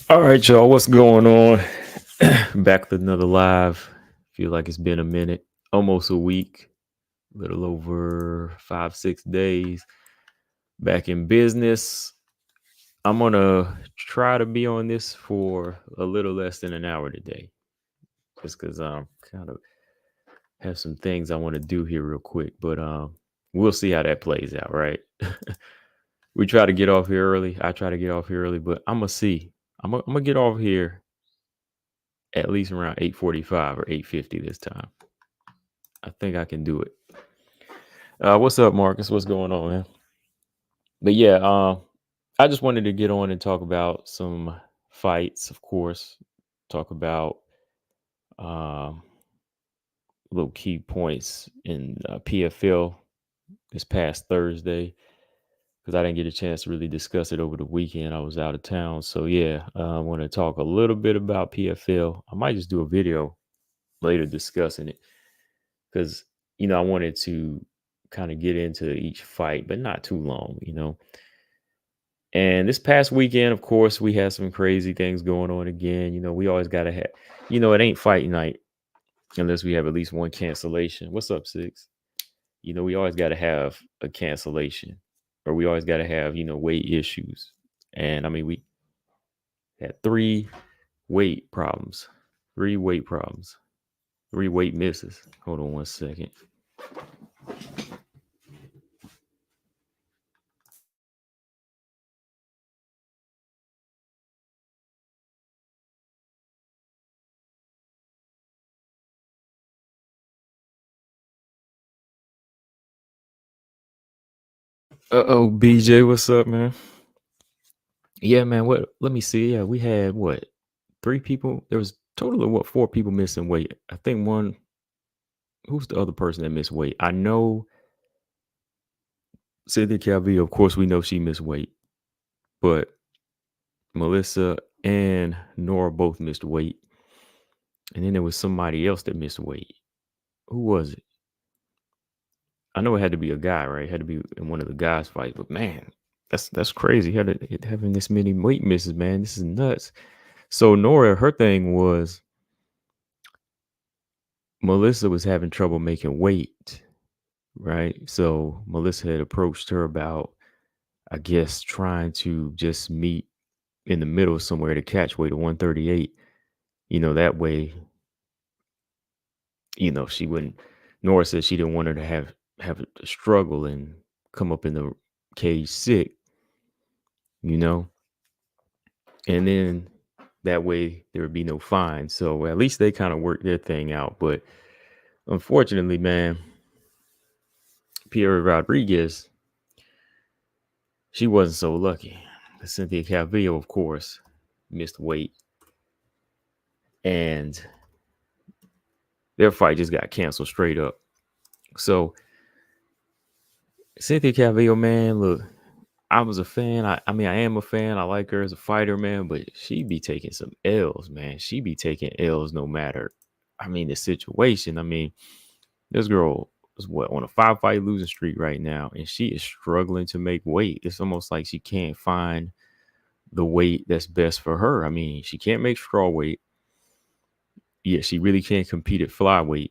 All right, y'all, what's going on? Back with another live. Feel like it's been a minute, almost a week, little over 5, 6 days. Back in business. I'm gonna try to be on this for a little less than an hour today, just because I'm kind of have some things I want to do here real quick. But we'll see how that plays out, right? We try to get off here early. I try to get off here early, but I'm gonna see. I'm gonna get off here at least around 8:45 or 8:50 this time. I think I can do it. What's up, Marcus? What's going on, man? But yeah, I just wanted to get on and talk about some fights, of course. Talk about um, little key points in PFL this past Thursday because I didn't get a chance to really discuss it over the weekend. I was out of town, so yeah, I want to talk a little bit about PFL. I might just do a video later discussing it because I wanted to kind of get into each fight, but not too long. And this past weekend, of course, we had some crazy things going on again. We always got to have, it ain't fight night unless we have at least one cancellation. What's up, Six? We always got to have a cancellation or we always got to have, weight issues. And I mean, we had weight problems, three weight problems, three weight misses. Hold on one second. BJ, what's up, man? Yeah, man. What? Let me see. Yeah, we had what? Three people. There was total of what? Four people missing weight. I think one. Who's the other person that missed weight? I know Cynthia Calvillo. Of course, we know she missed weight, but Melissa and Nora both missed weight, and then there was somebody else that missed weight. Who was it? I know it had to be a guy, right? It had to be in one of the guys' fights. But man, that's crazy. Having this many weight misses, man. This is nuts. So Nora, her thing was Melissa was having trouble making weight, right? So Melissa had approached her about, I guess, trying to just meet in the middle somewhere to catch weight of 138. That way, she wouldn't. Nora said she didn't want her to have a struggle and come up in the cage sick, you know, and then that way there would be no fine. So at least they kind of worked their thing out. But unfortunately, man, Pierre Rodriguez, she wasn't so lucky. Cynthia Calvillo, of course, missed weight, and their fight just got canceled straight up. So Cynthia Calvillo, man, look, I was a fan. I mean, I am a fan. I like her as a fighter, man, but she be taking some L's, man. She be taking L's no matter. I mean, the situation. I mean, this girl is on a 5-fight losing streak right now, and she is struggling to make weight. It's almost like she can't find the weight that's best for her. I mean, she can't make straw weight. Yeah, she really can't compete at flyweight.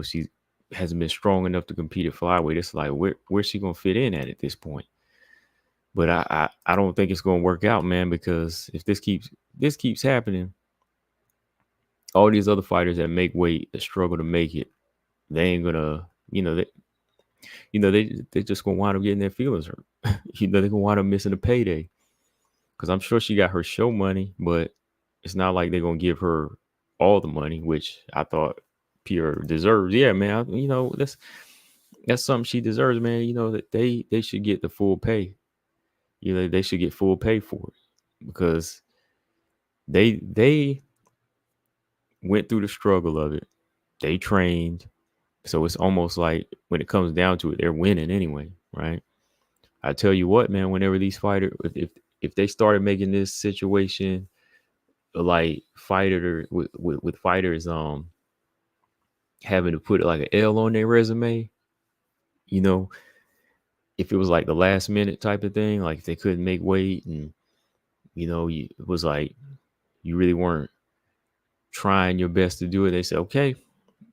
She hasn't been strong enough to compete at flyweight. It's like where's she gonna fit in at this point? But I don't think it's gonna work out, man, because if this keeps happening, all these other fighters that make weight that struggle to make it, they ain't gonna, they just gonna wind up getting their feelings hurt. They're gonna wind up missing a payday. Because I'm sure she got her show money, but it's not like they're gonna give her all the money, which I thought Pierre deserves. Yeah, man. That's something she deserves, man. That they should get the full pay. They should get full pay for it because they went through the struggle of it. They trained, so it's almost like when it comes down to it, they're winning anyway, right? I tell you what, man. Whenever these fighters, if they started making this situation like with fighters having to put like an L on their resume, you know, if it was like the last minute type of thing, like if they couldn't make weight and it was like you really weren't trying your best to do it. They said, okay,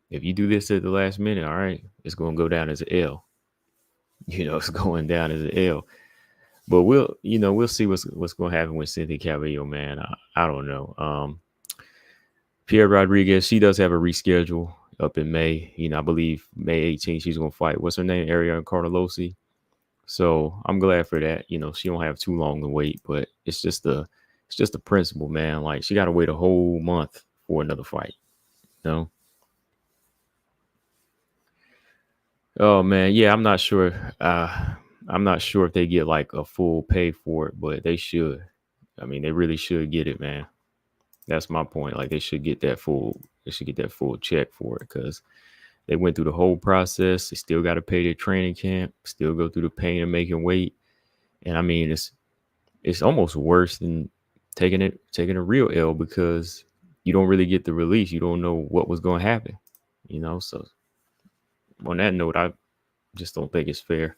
if you do this at the last minute, all right, it's going to go down as an L. It's going down as an L. But we'll see what's going to happen with Cynthia Calvillo, man. I don't know. Pierre Rodriguez, she does have a reschedule up in May. I believe May 18th, she's going to fight. What's her name? Ariane Carnelosi. So I'm glad for that. She don't have too long to wait, but it's just the principle, man. Like, she got to wait a whole month for another fight. Oh man, yeah, I'm not sure. I'm not sure if they get like a full pay for it, but they should. I mean, they really should get it, man. That's my point. Like, they should get that full. They should get that full check for it because they went through the whole process. They still got to pay their training camp. Still go through the pain of making weight. And I mean, it's almost worse than taking a real L because you don't really get the release. You don't know what was going to happen. So on that note, I just don't think it's fair.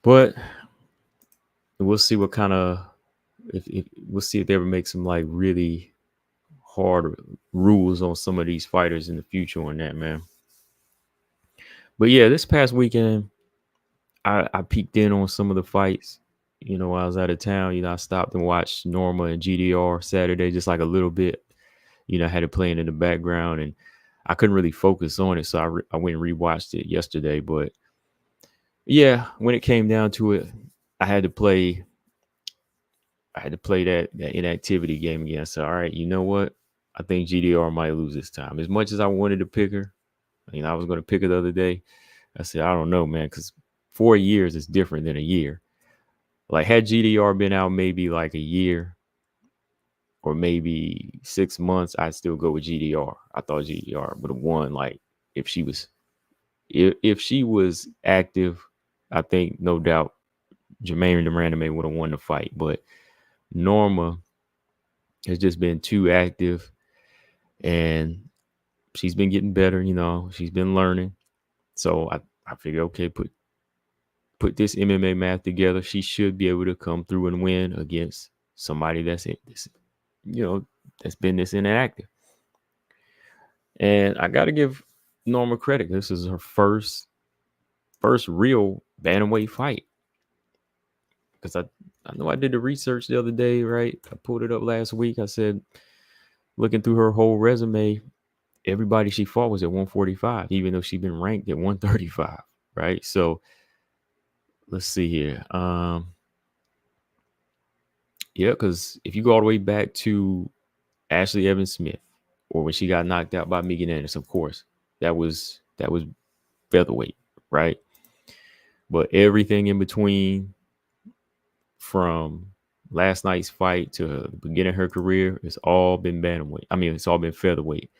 But we'll see what kind of if we'll see if they ever make some like really hard rules on some of these fighters in the future on that, man. But yeah, this past weekend, I peeked in on some of the fights. While I was out of town, I stopped and watched Norma and GDR Saturday, just like a little bit. I had it playing in the background, and I couldn't really focus on it, so I went and rewatched it yesterday. But yeah, when it came down to it, I had to play that inactivity game again. I said, all right, you know what? I think GDR might lose this time. As much as I wanted to pick her, I was going to pick her the other day. I said, I don't know, man, because 4 years is different than a year. Like, had GDR been out maybe like a year or maybe 6 months, I'd still go with GDR. I thought GDR would have won. Like, if she was active, I think no doubt Jermaine Durandame would have won the fight. But Norma has just been too active, and she's been getting better. She's been learning. So I figure, okay, put this MMA math together. She should be able to come through and win against somebody that's been this inactive. And I got to give Norma credit. This is her first real bantamweight fight. Because I know I did the research the other day, right? I pulled it up last week. I said, looking through her whole resume, everybody she fought was at 145, even though she'd been ranked at 135, right? So let's see here. Yeah, because if you go all the way back to Ashley Evans Smith, or when she got knocked out by Megan Anderson, of course, that was featherweight, right? But everything in between, from last night's fight to the beginning of her career, it's all been bantamweight. I mean, it's all been featherweight.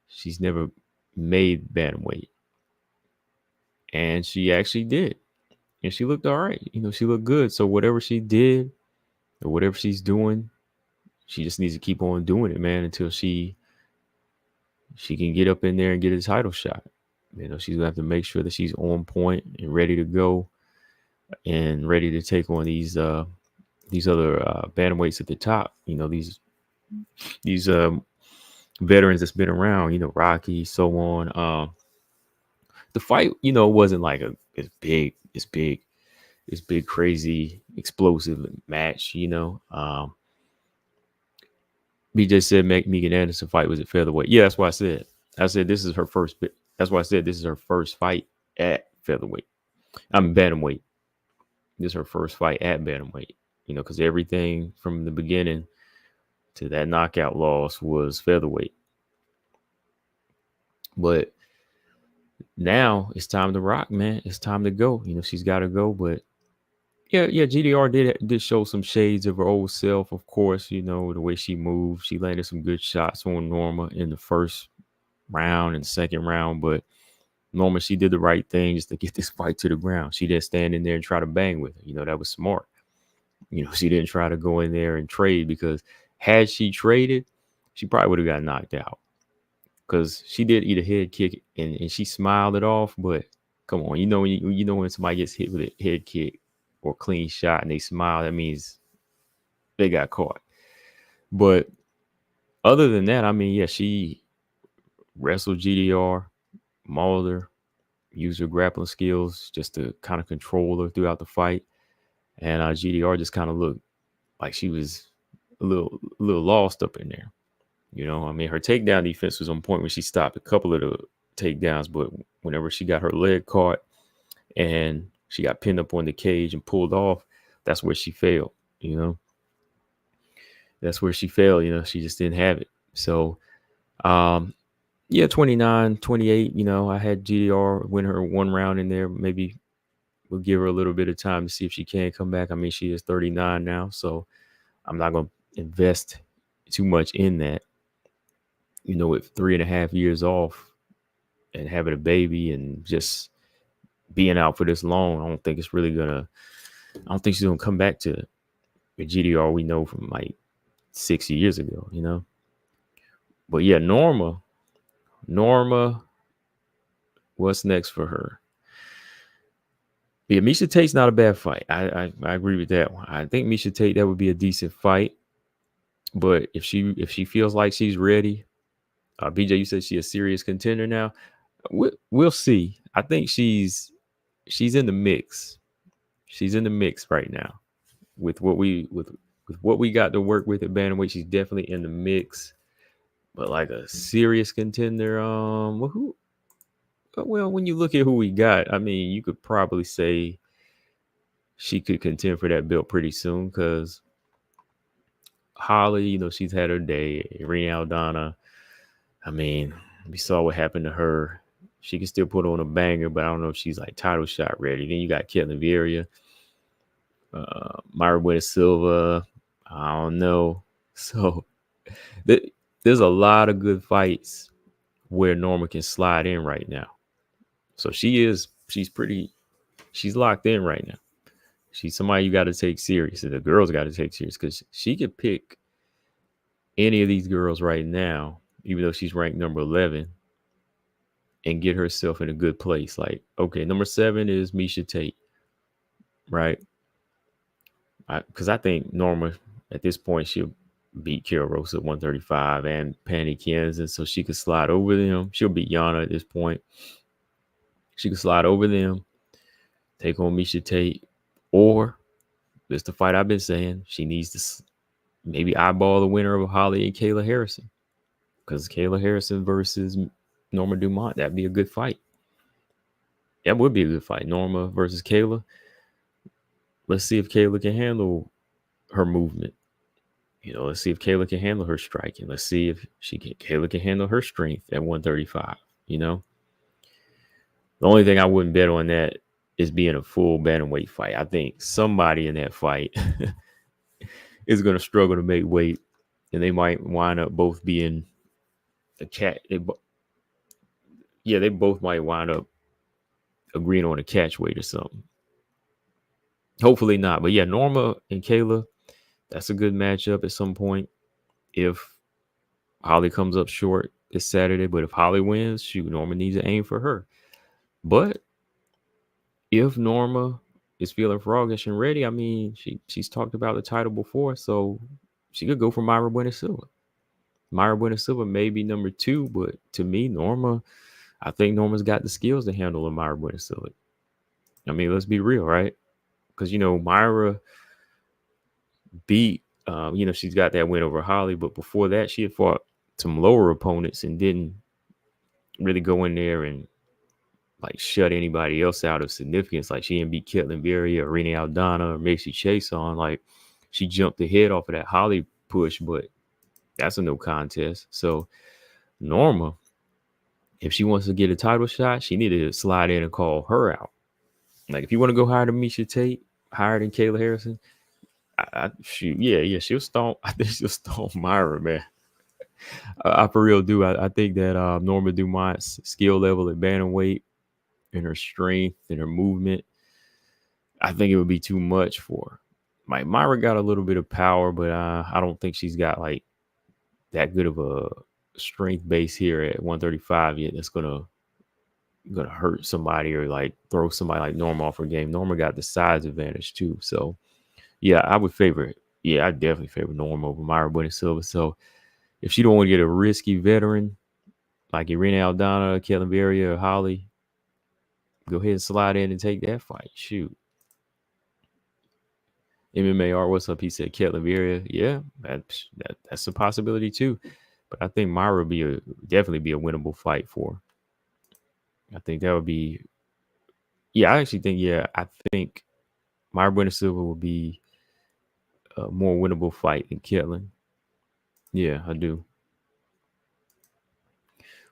She's never made bantamweight. And she actually did. And she looked all right. She looked good. So whatever she did or whatever she's doing, she just needs to keep on doing it, man, until she can get up in there and get a title shot. She's gonna have to make sure that she's on point and ready to go and ready to take on these other bantamweights at the top. These veterans that's been around, Rocky, so on. The fight, wasn't like this big, crazy, explosive match. BJ said Megan Anderson fight was at featherweight. Yeah, that's why I said this is her first. That's why I said this is her first fight at featherweight. I'm bantamweight. This is her first fight at bantamweight. Because everything from the beginning to that knockout loss was featherweight. But now it's time to rock, man. It's time to go. She's got to go. But yeah, GDR did show some shades of her old self, of course. The way she moved. She landed some good shots on Norma in the first round and second round. But Norma, she did the right thing just to get this fight to the ground. She didn't stand in there and try to bang with her. That was smart. She didn't try to go in there and trade, because had she traded, she probably would have got knocked out. Because she did eat a head kick and she smiled it off. But come on, when somebody gets hit with a head kick or clean shot and they smile, that means they got caught. But other than that, I mean, yeah, she wrestled GDR, mauled her, used her grappling skills just to kind of control her throughout the fight. And GDR just kind of looked like she was a little lost up in there. You know, I mean, her takedown defense was on point when she stopped a couple of the takedowns, but whenever she got her leg caught and she got pinned up on the cage and pulled off, that's where she failed. You know, that's where she failed. You know, she just didn't have it. So, yeah, 29-28, you know, I had GDR win her one round in there. Maybe we'll give her a little bit of time to see if she can come back. I mean, she is 39 now, so I'm not going to invest too much in that. You know, with 3.5 years off and having a baby and just being out for this long, I don't think she's going to come back to the GDR we know from like 6 years ago, you know. But yeah, Norma, what's next for her? Yeah, Miesha Tate's not a bad fight. I agree with that one. I think Miesha Tate, that would be a decent fight. But if she feels like she's ready, BJ, you said she's a serious contender now. We'll see. I think she's in the mix. She's in the mix right now with what we got to work with at bantamweight. She's definitely in the mix. But like a serious contender, well, when you look at who we got, I mean, you could probably say she could contend for that belt pretty soon because Holly, you know, she's had her day. Irene Aldana, I mean, we saw what happened to her. She can still put on a banger, but I don't know if she's like title shot ready. Then you got Ketlin Vieira, Mayra Buena Silva. I don't know. So there's a lot of good fights where Norma can slide in right now. So she's locked in right now. She's somebody you got to take serious. And the girls got to take serious because she could pick any of these girls right now, even though she's ranked number 11, and get herself in a good place. Like, okay, number 7 is Miesha Tate, right? Because I think Norma, at this point, she'll beat Kira Rosa at 135 and Panny Kenson, so she could slide over them. She'll beat Yana at this point. She could slide over them, take on Miesha Tate, or this the fight I've been saying. She needs to maybe eyeball the winner of Holly and Kayla Harrison, because Kayla Harrison versus Norma Dumont, that'd be a good fight. That would be a good fight. Norma versus Kayla. Let's see if Kayla can handle her movement. You know, let's see if Kayla can handle her striking. Let's see if Kayla can handle her strength at 135. You know, the only thing I wouldn't bet on that is being a full bantamweight fight. I think somebody in that fight is going to struggle to make weight, and they might wind up both being a cat. They both might wind up agreeing on a catch weight or something. Hopefully not. But yeah, Norma and Kayla, that's a good matchup at some point. If Holly comes up short this Saturday, but if Holly wins, Norma needs to aim for her. But if Norma is feeling froggish and ready, I mean, she's talked about the title before, so she could go for Mayra Buena Silva. Mayra Buena Silva may be number 2, but to me, I think Norma's got the skills to handle a Mayra Buena Silva. I mean, let's be real, right? Because, you know, Mayra beat, she's got that win over Holly, but before that, she had fought some lower opponents and didn't really go in there and like shut anybody else out of significance. Like she didn't beat Ketlin Vieira or Irene Aldana or Macy Chase on. Like she jumped the head off of that Holly push, but that's a no contest. So Norma, if she wants to get a title shot, she needed to slide in and call her out. Like if you want to go higher than Miesha Tate, higher than Kayla Harrison, she'll stomp. I think she'll stomp Mayra, man. I for real do. I think that Norma Dumont's skill level at bantamweight and her strength and her movement, I think it would be too much for her. Like Mayra got a little bit of power, but I don't think she's got like that good of a strength base here at 135 yet. That's gonna hurt somebody or like throw somebody like Norma off her game. Norma got the size advantage too, so yeah, I would favor yeah, I definitely favor Norma over Myra Bunny Silva. So if she don't want to get a risky veteran like Irene Aldana, Kelly Berry, or Holly, go ahead and slide in and take that fight. Shoot. MMA art, what's up? He said Ketlin Vieira. Yeah, that's a possibility too. But I think Myra would definitely be a winnable fight for. I think that would be. Yeah, I actually think. Yeah, I think Myra Bueno Silva will be a more winnable fight than Ketlin. Yeah, I do.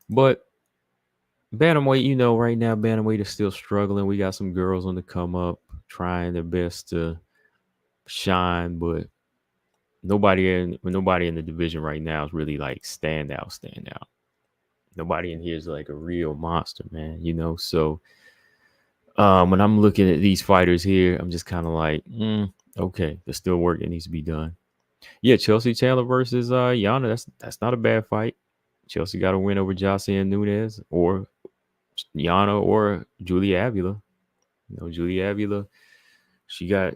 But bantamweight, right now bantamweight is still struggling. We got some girls on the come up, trying their best to shine, but nobody in the division right now is really like stand out. Nobody in here is like a real monster, man. So when I'm looking at these fighters here, I'm just kind of like, okay, there's still work that needs to be done. Yeah, Chelsea Chandler versus Yana. That's not a bad fight. Chelsea got a win over Jocelyn Nunez or Yana or Julia Avila. Julia Avila, she got,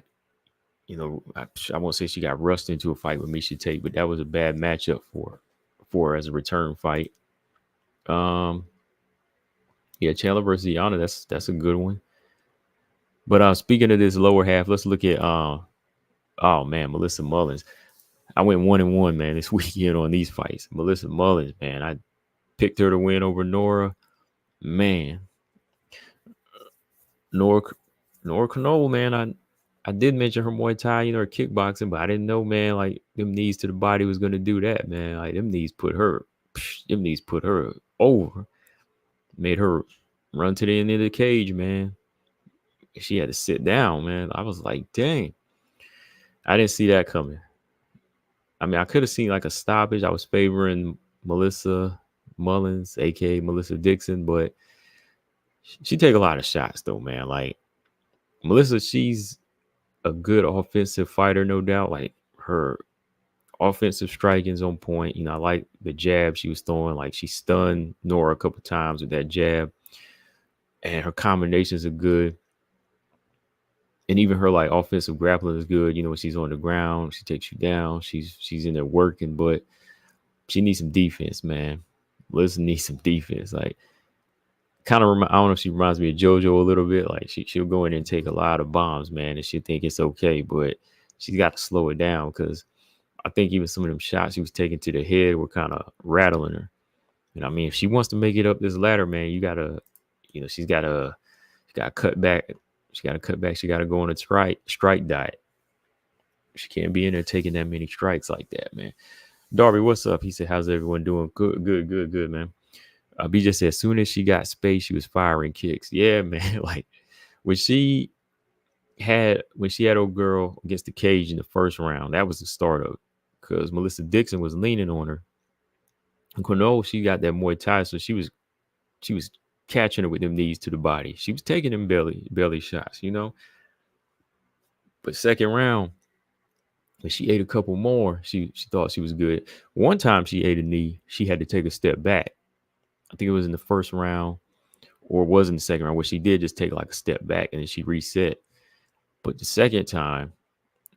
I won't say she got rushed into a fight with Misha Tate, but that was a bad matchup for her as a return fight. Yeah, Chandler versus Yana, that's a good one. But speaking of this lower half, let's look at oh man, Melissa Mullins. I went 1-1, man, this weekend on these fights. Melissa Mullins, man, I picked her to win over Nora. Man, Nora Knoll, man, I did mention her Muay Thai, her kickboxing, but I didn't know, man, like them knees to the body was gonna do that, man. Like them knees put her over, made her run to the end of the cage, man. She had to sit down, man. I was like, dang, I didn't see that coming. I mean, I could have seen like a stoppage. I was favoring Melissa Mullins, aka Melissa Dixon, but she take a lot of shots though, man. Like Melissa, she's a good offensive fighter, no doubt. Like her offensive striking is on point. I like the jab she was throwing. Like she stunned Nora a couple times with that jab, and her combinations are good. And even her like offensive grappling is good. When she's on the ground, she takes you down. She's in there working, but she needs some defense, man. Melissa needs some defense. Like kind of, I don't know if she reminds me of JoJo a little bit. Like she'll go in and take a lot of bombs, man, and she'll think it's okay, but she's got to slow it down because I think even some of them shots she was taking to the head were kind of rattling her. I mean, if she wants to make it up this ladder, man, you gotta, she's gotta cut back. She gotta cut back. She gotta go on a strike diet. She can't be in there taking that many strikes like that, man. Darby, what's up? He said, how's everyone doing? Good, man. BJ said, as soon as she got space, she was firing kicks. Yeah, man. Like when she had old girl against the cage in the first round, that was the start of it. Because Melissa Dixon was leaning on her. And Cornell, she got that Muay Thai, so she was catching her with them knees to the body. She was taking them belly shots, But second round, when she ate a couple more, she thought she was good. One time she ate a knee, she had to take a step back. I think it was in the first round or it was in the second round where she did just take like a step back and then she reset. But the second time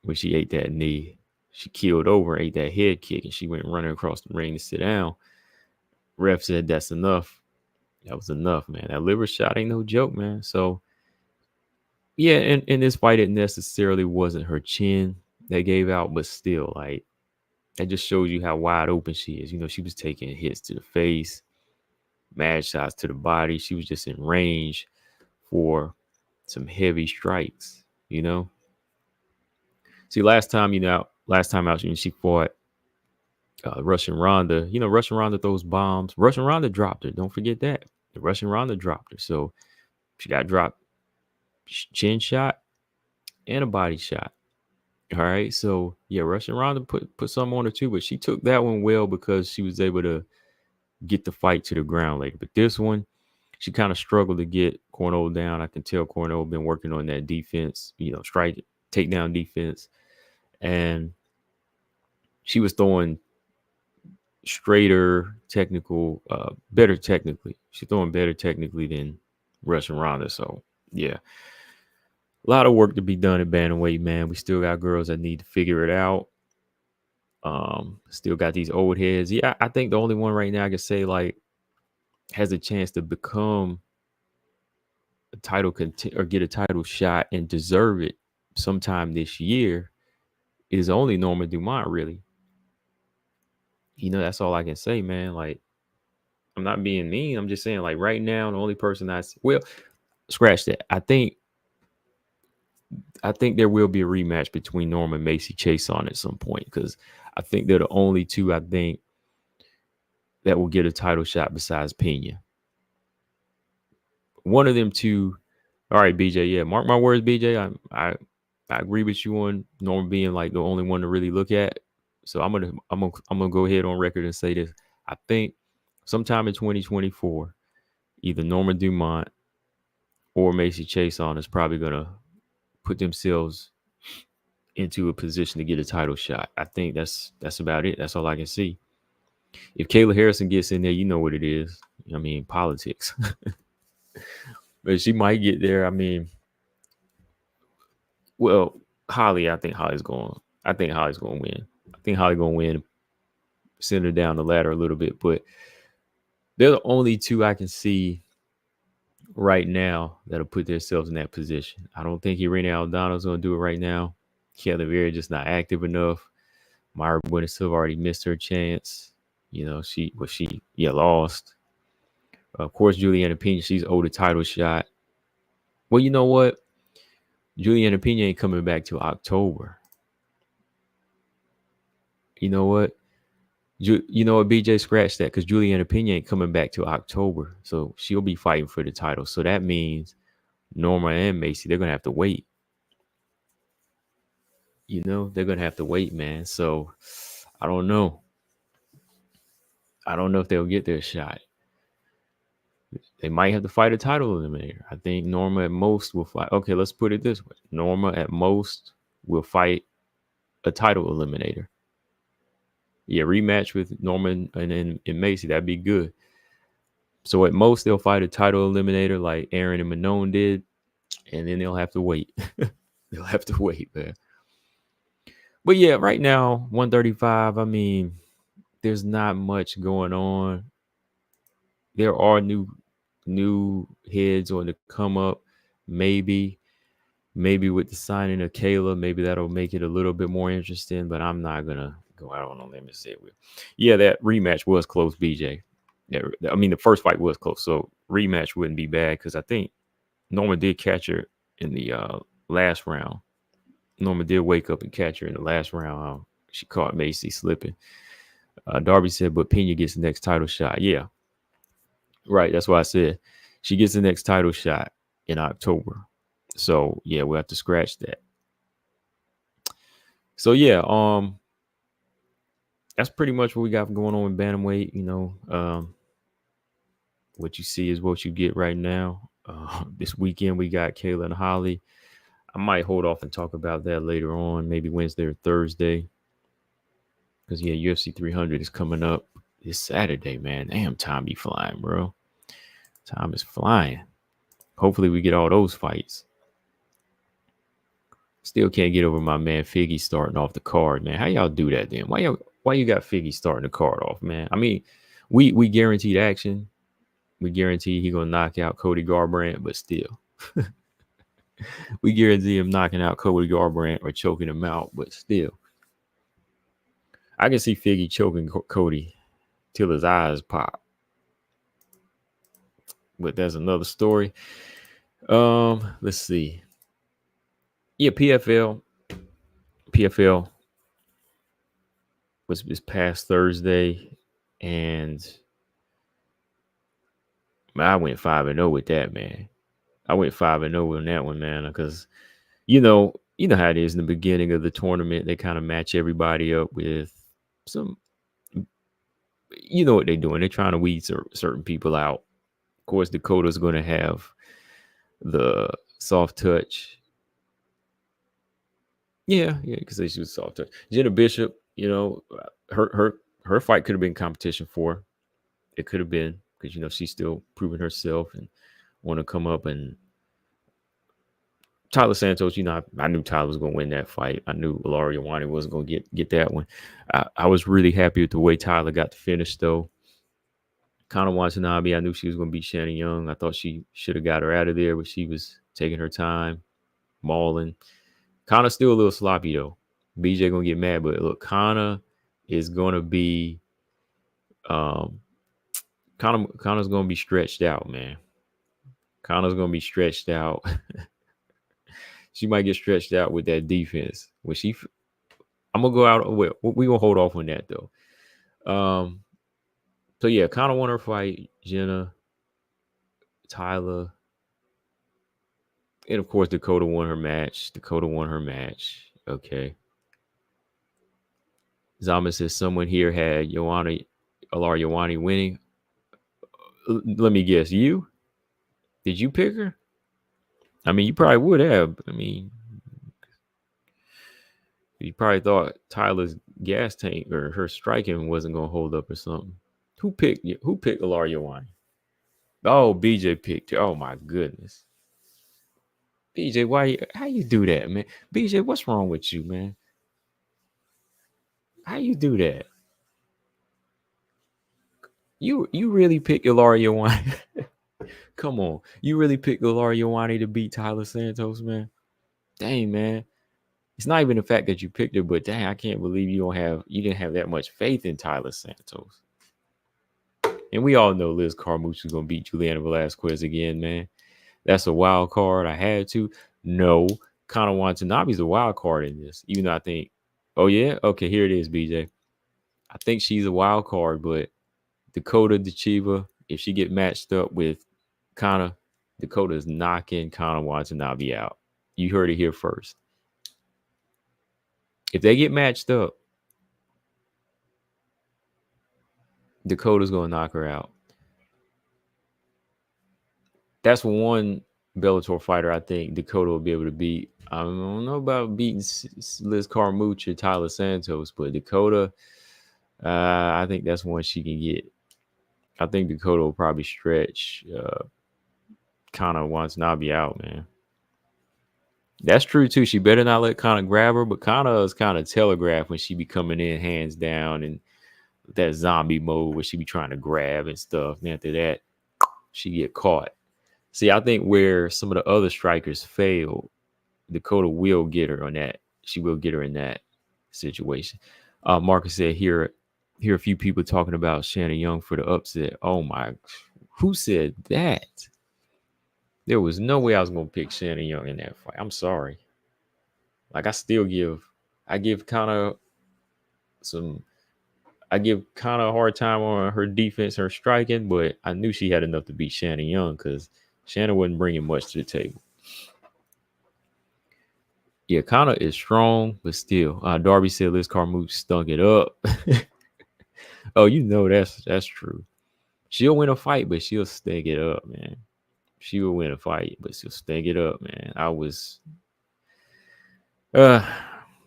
when she ate that knee, she keeled over, ate that head kick, and she went running across the ring to sit down. Ref said, that's enough. That was enough, man. That liver shot ain't no joke, man. So, yeah, and this fight, it necessarily wasn't her chin that gave out, but still, like, that just shows you how wide open she is. She was taking hits to the face, mad shots to the body. She was just in range for some heavy strikes, See, last time out, she fought Russian Ronda. Russian Ronda throws bombs. Russian Ronda dropped her. Don't forget that. The Russian Ronda dropped her. So she got dropped chin shot and a body shot. All right. So yeah, Russian Ronda put some on her too, but she took that one well because she was able to get the fight to the ground later. But this one, she kind of struggled to get Cornell down. I can tell Cornell been working on that defense, strike, takedown defense. And she was throwing straighter, technical, better technically. She's throwing better technically than Russian Ronda. So yeah. A lot of work to be done at bantamweight, man. We still got girls that need to figure it out. Still got these old heads. Yeah, I think the only one right now I can say like has a chance to become a title or get a title shot and deserve it sometime this year is only Norma Dumont, really. That's all I can say, man. Like, I'm not being mean. I'm just saying, like, right now, the only person well, scratch that. I think there will be a rematch between Norma and Macy Chase on at some point because I think they're the only two I think that will get a title shot besides Pena. One of them two. All right, BJ. Yeah, mark my words, BJ. I agree with you on Norma being like the only one to really look at. So I'm gonna go ahead on record and say this. I think sometime in 2024, either Norma Dumont or Macy Chase on is probably gonna put themselves into a position to get a title shot. I think that's about it. That's all I can see. If Kayla Harrison gets in there, you know what it is. I mean, politics. But she might get there. I mean, well, Holly, I think Holly's going to win. I think Holly's going to win, send her down the ladder a little bit. But they're the only two I can see right now that'll put themselves in that position. I don't think Irene Aldano's going to do it right now. Kelly Vera just not active enough. Myra Buenasilva already missed her chance. She lost. Of course, Juliana Pena, she's owed a title shot. Well, you know what? Juliana Pena ain't coming back till October. You know what? BJ, scratch that because Juliana Pena ain't coming back till October. So she'll be fighting for the title. So that means Norma and Macy, they're going to have to wait. They're going to have to wait, man. So I don't know. I don't know if they'll get their shot. They might have to fight a title eliminator. I think Norma at most will fight. Okay, let's put it this way. Norma at most will fight a title eliminator. Yeah, rematch with Norma and Macy. That'd be good. So at most, they'll fight a title eliminator like Aaron and Manon did. And then they'll have to wait. They'll have to wait, man. But yeah, right now, 135, I mean, there's not much going on. There are new heads on the come up. Maybe with the signing of Kayla, maybe that'll make it a little bit more interesting, but I'm not going to go out on a limb and say it will. Yeah, that rematch was close, BJ. Yeah, I mean, the first fight was close, so rematch wouldn't be bad because I think Norma did catch her in the last round. Norma did wake up and catch her in the last round. She caught Macy slipping. Darby said, but Pena gets the next title shot. Yeah, right. That's why I said she gets the next title shot in October. So yeah, we'll have to scratch that. So yeah, that's pretty much what we got going on with bantamweight. What you see is what you get right now. This weekend we got Kayla and Holly. I might hold off and talk about that later on, maybe Wednesday or Thursday. Because, yeah, UFC 300 is coming up this Saturday, man. Damn, time be flying, bro. Time is flying. Hopefully we get all those fights. Still can't get over my man Figgy starting off the card, man. How y'all do that then? Why you got Figgy starting the card off, man? I mean, we guaranteed action. We guarantee he gonna knock out Cody Garbrandt, but still. We guarantee him knocking out Cody Garbrandt or choking him out, but still. I can see Figgy choking Cody till his eyes pop. But that's another story. Let's see. Yeah, PFL was this past Thursday, and I went 5-0 with that, man. I went 5-0 on that one, man, because you know how it is in the beginning of the tournament. They kind of match everybody up with some. You know what they're doing. They're trying to weed certain people out. Of course, Dakota's going to have the soft touch. Yeah, because she was soft touch. Jenna Bishop, her fight could have been competition for her. It could have been because she's still proving herself and want to come up and Tyler Santos, I knew Tyler was going to win that fight. I knew Ilaria Wani wasn't going to get that one. I was really happy with the way Tyler got the finish, though. Kana Watanabe, I knew she was going to beat Shannon Young. I thought she should have got her out of there, but she was taking her time, mauling. Kana's still a little sloppy, though. BJ going to get mad, but look, Kana is going to be Kana's going to be stretched out, man. Kana's going to be stretched out. She might get stretched out with that defense. I'm gonna go out. Well, we gonna hold off on that though. So yeah, Kana won her fight. Jenna, Tyler, and of course Dakota won her match. Okay. Zama says someone here had Ilaria Wani winning. Let me guess. You? Did you pick her? I mean, you probably would have. I mean, you probably thought Tyler's gas tank or her striking wasn't gonna hold up or something. Who picked Ilaria Wani? Oh, BJ picked her. Oh my goodness. BJ, how you do that, man? BJ, what's wrong with you, man? How you do that? You really picked Ilaria Wani? Come on. You really picked Ilaria Wani to beat Tyler Santos, man? Dang, man. It's not even the fact that you picked her, but dang, I can't believe you didn't have that much faith in Tyler Santos. And we all know Liz Carmouche is gonna beat Juliana Velasquez again, man. That's a wild card. I had to. No, Kana Watanabe's a wild card in this. Even though I think, oh yeah, okay, here it is, BJ. I think she's a wild card, but Dakota Dachiva, if she get matched up with Kana, Dakota is knocking Kana Watanabe out. You heard it here first. If they get matched up, Dakota's gonna knock her out. That's one Bellator fighter I think Dakota will be able to beat. I don't know about beating Liz Carmouche or Tyler Santos, but Dakota, I think that's one she can get. I think Dakota will probably stretch Kana Watanabe out, man. That's true too. She better not let Kana grab her, but Kana is kind of telegraphed when she be coming in hands down and that zombie mode where she be trying to grab and stuff. And after that, she get caught. See, I think where some of the other strikers failed, Dakota will get her on that. She will get her in that situation. Marcus said here a few people talking about Shannon Young for the upset. Oh my, who said that? There was no way I was gonna pick Shannon Young in that fight. I'm sorry. Like I give kind of a hard time on her defense, her striking, but I knew she had enough to beat Shannon Young because Shannon wasn't bringing much to the table. Yeah, Kana is strong, but still. Darby said Liz Carmouche stunk it up. Oh, that's true. She'll win a fight, but she'll stink it up, man. She will win a fight, but she'll stink it up, man.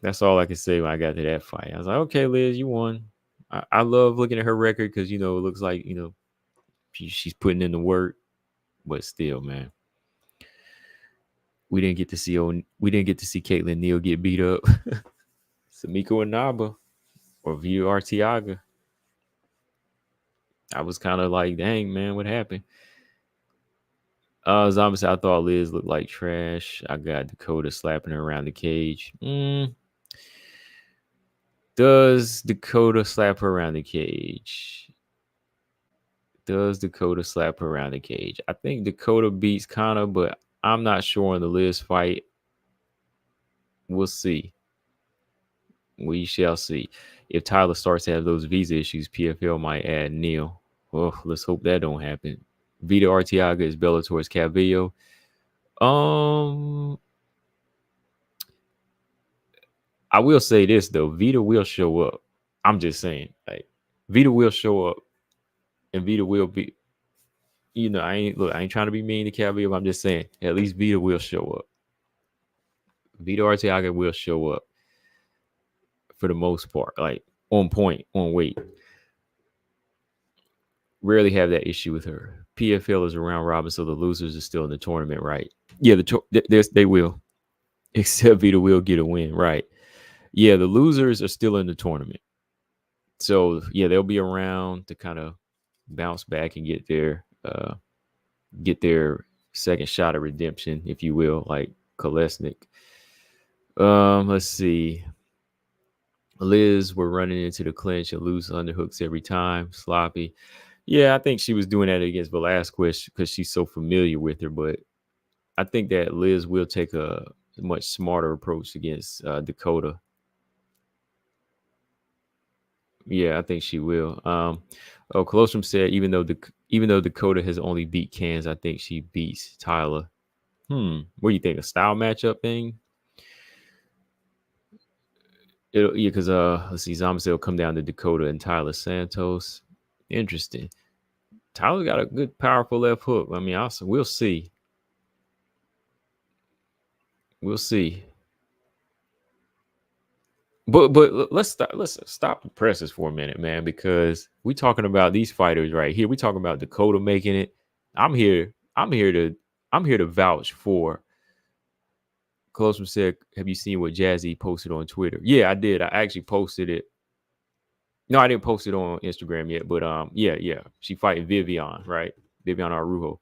That's all I could say when I got to that fight. I was like, okay, Liz, you won. I love looking at her record because it looks like she's putting in the work, but still, man. We didn't get to see Caitlin Neal get beat up. Samiko Inaba or Vito Arteaga. I was kind of like, dang, man, what happened? Zombie said, I thought Liz looked like trash. I got Dakota slapping her around the cage. Does Dakota slap her around the cage? I think Dakota beats Kana, but I'm not sure on the Liz fight. We'll see. We shall see. If Tyler starts to have those visa issues, PFL might add Neal. Oh, let's hope that don't happen. Vito Arteaga is Bellator's Calvillo. I will say this though, Vito will show up. I'm just saying, like Vito will show up, and Vito will be. I ain't trying to be mean to Calvillo. I'm just saying, at least Vito will show up. Vito Arteaga will show up for the most part, like on point, on weight. Rarely have that issue with her. PFL is a round robin, so the losers are still in the tournament, right? Yeah, they will. except Vita will get a win, right? Yeah, the losers are still in the tournament. So yeah, they'll be around to kind of bounce back and get their second shot of redemption, if you will, like Kolesnik. Let's see. Liz were running into the clinch and loose underhooks every time. Sloppy. Yeah, I think she was doing that against Velasquez because she's so familiar with her. But I think that Liz will take a much smarter approach against Dakota. Yeah, I think she will. Colostrum said even though Dakota has only beat Cans, I think she beats Tyler. What do you think? A style matchup thing? Yeah, because let's see, Zama said it'll come down to Dakota and Tyler Santos. Interesting. Tyler got a good, powerful left hook. I mean, also we'll see. We'll see. But let's stop the presses for a minute, man, because we talking about these fighters right here. We talking about Dakota making it. I'm here. I'm here to vouch for. Closum said, "Have you seen what Jazzy posted on Twitter?" Yeah, I did. I actually posted it. No, I didn't post it on Instagram yet, but yeah. She fighting Vivian, right? Vivian Arujo.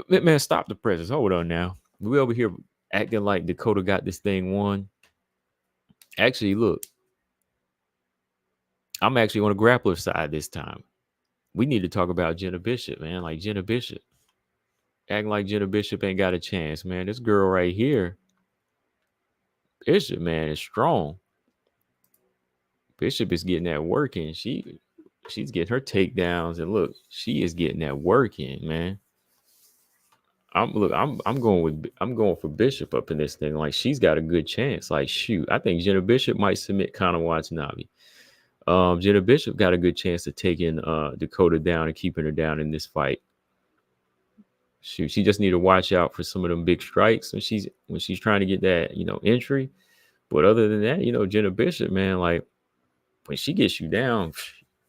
Man, stop the presses. Hold on now. We over here acting like Dakota got this thing won. Actually, look, I'm actually on the grappler side this time. We need to talk about Jenna Bishop, man. Like Jenna Bishop. Acting like Jenna Bishop ain't got a chance, man. This girl right here, Bishop, man, is strong. Bishop is getting that work in. She's getting her takedowns, and look, she is getting that work in, man. I'm going for Bishop up in this thing. Like she's got a good chance. Like shoot, I think Jenna Bishop might submit Conor Watanabe. Jenna Bishop got a good chance of taking Dakota down and keeping her down in this fight. Shoot, she just need to watch out for some of them big strikes when she's trying to get that entry. But other than that, Jenna Bishop, man, like when she gets you down,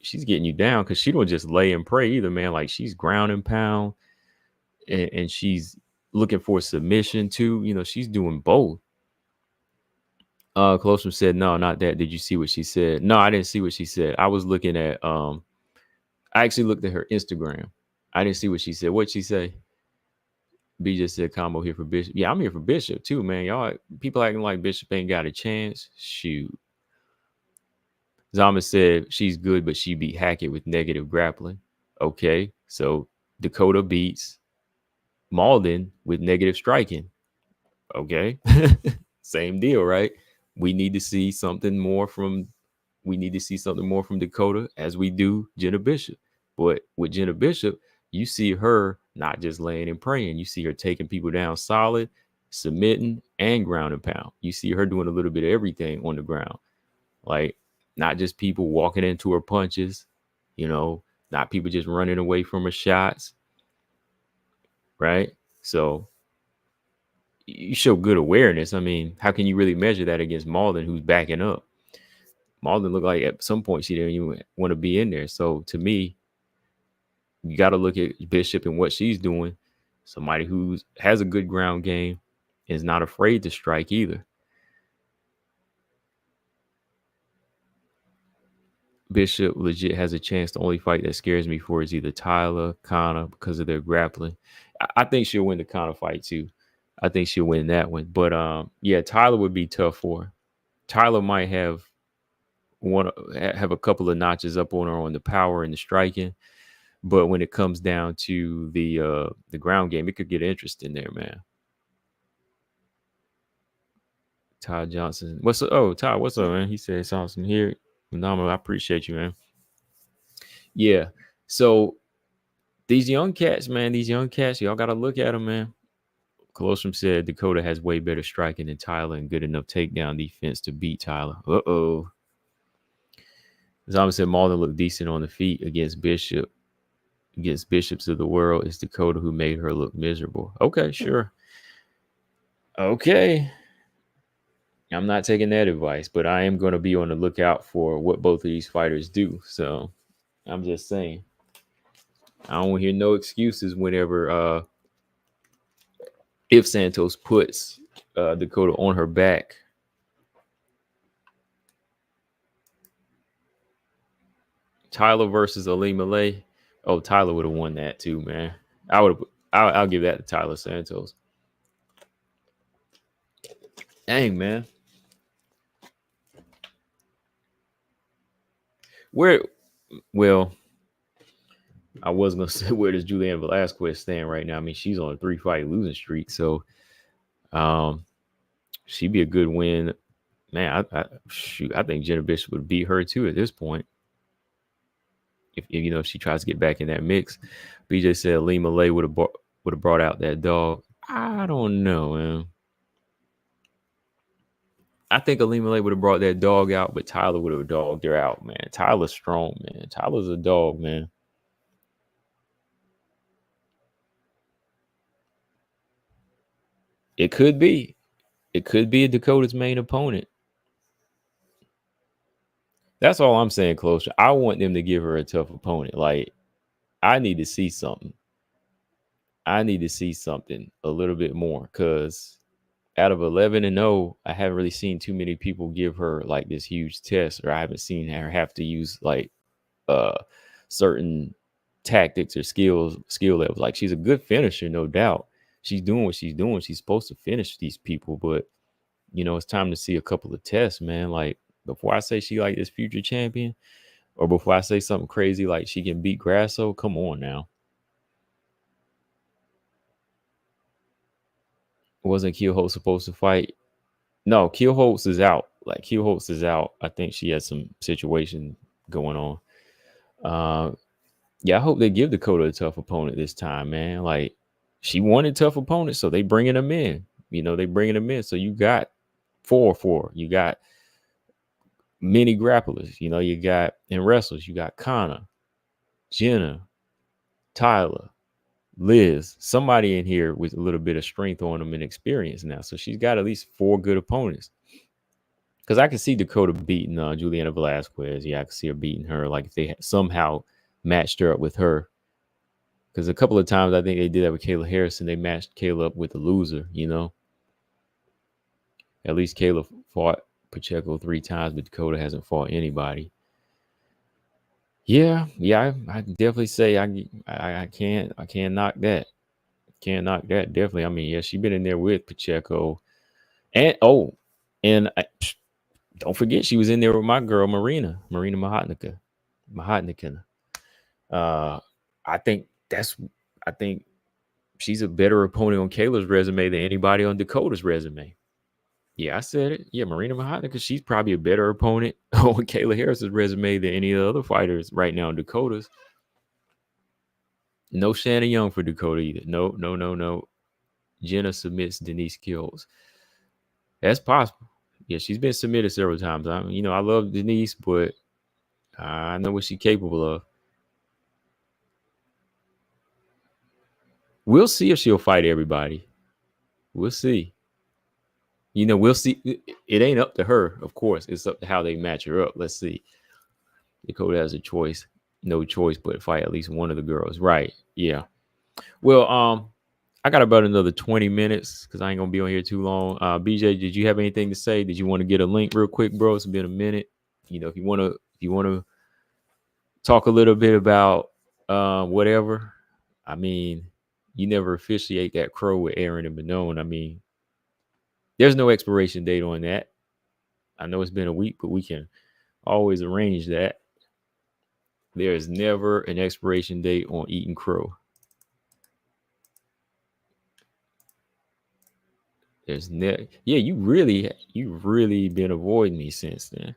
she's getting you down because she don't just lay and pray either, man. Like she's ground and pound, and she's looking for submission too. She's doing both. Closum said, no, not that. Did you see what she said? No, I didn't see what she said. I was looking at I actually looked at her Instagram. I didn't see what she said. What'd she say? B just said combo here for Bishop. Yeah, I'm here for Bishop too, man. Y'all people acting like Bishop ain't got a chance. Shoot. Zama said she's good, but she beat Hackett with negative grappling. Okay, so Dakota beats Malden with negative striking. Okay. Same deal, right? We need to see something more from Dakota as we do Jenna Bishop. But with Jenna Bishop, you see her not just laying and praying. You see her taking people down solid, submitting, and ground and pound. You see her doing a little bit of everything on the ground. Like not just people walking into her punches, not people just running away from her shots. Right? So you show good awareness. I mean, how can you really measure that against Malden, who's backing up? Malden looked like at some point she didn't even want to be in there. So to me, you got to look at Bishop and what she's doing. Somebody who has a good ground game, is not afraid to strike either. Bishop legit has a chance. The only fight that scares me for is either Tyler, Conor, because of their grappling. I think she'll win the Conor fight too. I think she'll win that one. But yeah, Tyler would be tough for her. Tyler might have a couple of notches up on her on the power and the striking. But when it comes down to the ground game, it could get interesting there, man. Todd Johnson. Todd, what's up, man? He said it's awesome here. Norma, I appreciate you, man. Yeah. So these young cats, y'all got to look at them, man. Colostrum said Dakota has way better striking than Tyler and good enough takedown defense to beat Tyler. Uh-oh. Zama said Malden looked decent on the feet against Bishop. Against Bishops of the world. It's Dakota who made her look miserable. Okay, sure. Okay. I'm not taking that advice, but I am going to be on the lookout for what both of these fighters do. So I'm just saying. I don't hear no excuses whenever if Santos puts Dakota on her back. Tyler versus Ali Malay. Oh, Tyler would have won that too, man. I would. I'll give that to Tyler Santos. Dang, man. Where? Well, I was gonna say, where does Juliana Velasquez stand right now? I mean, she's on a 3-fight losing streak, so she'd be a good win. Man, I think Jenna Bishop would beat her too at this point. If she tries to get back in that mix. BJ said Lee Malay would have brought out that dog. I don't know, man. I think Ali Malay would have brought that dog out, but Tyler would have dogged her out, man. Tyler's strong, man. Tyler's a dog, man. It could be. It could be Dakota's main opponent. That's all I'm saying, Closer. I want them to give her a tough opponent. Like, I need to see something. I need to see something a little bit more because out of 11-0, I haven't really seen too many people give her like this huge test, or I haven't seen her have to use like certain tactics or skill levels. Like, she's a good finisher, no doubt. She's doing what she's doing. She's supposed to finish these people, but it's time to see a couple of tests, man. Like, before I say she like this future champion, or before I say something crazy like she can beat Grasso, come on now. Wasn't Keelholtz supposed to fight? No, Keelholtz is out. Like, Keelholtz is out. I think she has some situation going on. Yeah, I hope they give Dakota a tough opponent this time, man. Like, she wanted tough opponents, so they bringing them in. They bringing them in. So you got 4. You got many grapplers. You got in wrestlers. You got Connor, Jenna, Tyler, Liz. Somebody in here with a little bit of strength on them and experience now. So she's got at least 4 good opponents. Because I can see Dakota beating Juliana Velasquez. Yeah, I can see her beating her. Like, if they somehow matched her up with her. Because a couple of times I think they did that with Kayla Harrison. They matched Kayla up with the loser, At least Kayla fought Pacheco 3 times, but Dakota hasn't fought anybody. Yeah, I definitely say I can't knock that. Can't knock that, definitely. I mean, yeah, she's been in there with Pacheco. And don't forget, she was in there with my girl, Marina Mahotnika. I think she's a better opponent on Kayla's resume than anybody on Dakota's resume. Yeah, I said it. Yeah, Marina Mahotnika, she's probably a better opponent on Kayla Harris's resume than any of the other fighters right now in Dakota's. No Shannon Young for Dakota either. No. Jenna submits Denise Kills. That's possible. Yeah, she's been submitted several times. I love Denise, but I know what she's capable of. We'll see if she'll fight everybody. We'll see. We'll see. It ain't up to her, of course. It's up to how they match her up. Let's see. Dakota has a choice. No choice but fight at least one of the girls. Right. Yeah. Well, I got about another 20 minutes because I ain't gonna be on here too long. BJ, did you have anything to say? Did you want to get a link real quick, bro? It's been a minute. If you wanna talk a little bit about whatever. I mean, you never officiate that crow with Aaron and Benone. I mean, there's no expiration date on that. I know it's been a week, but we can always arrange that. There is never an expiration date on eating crow. There's yeah, you really been avoiding me since then.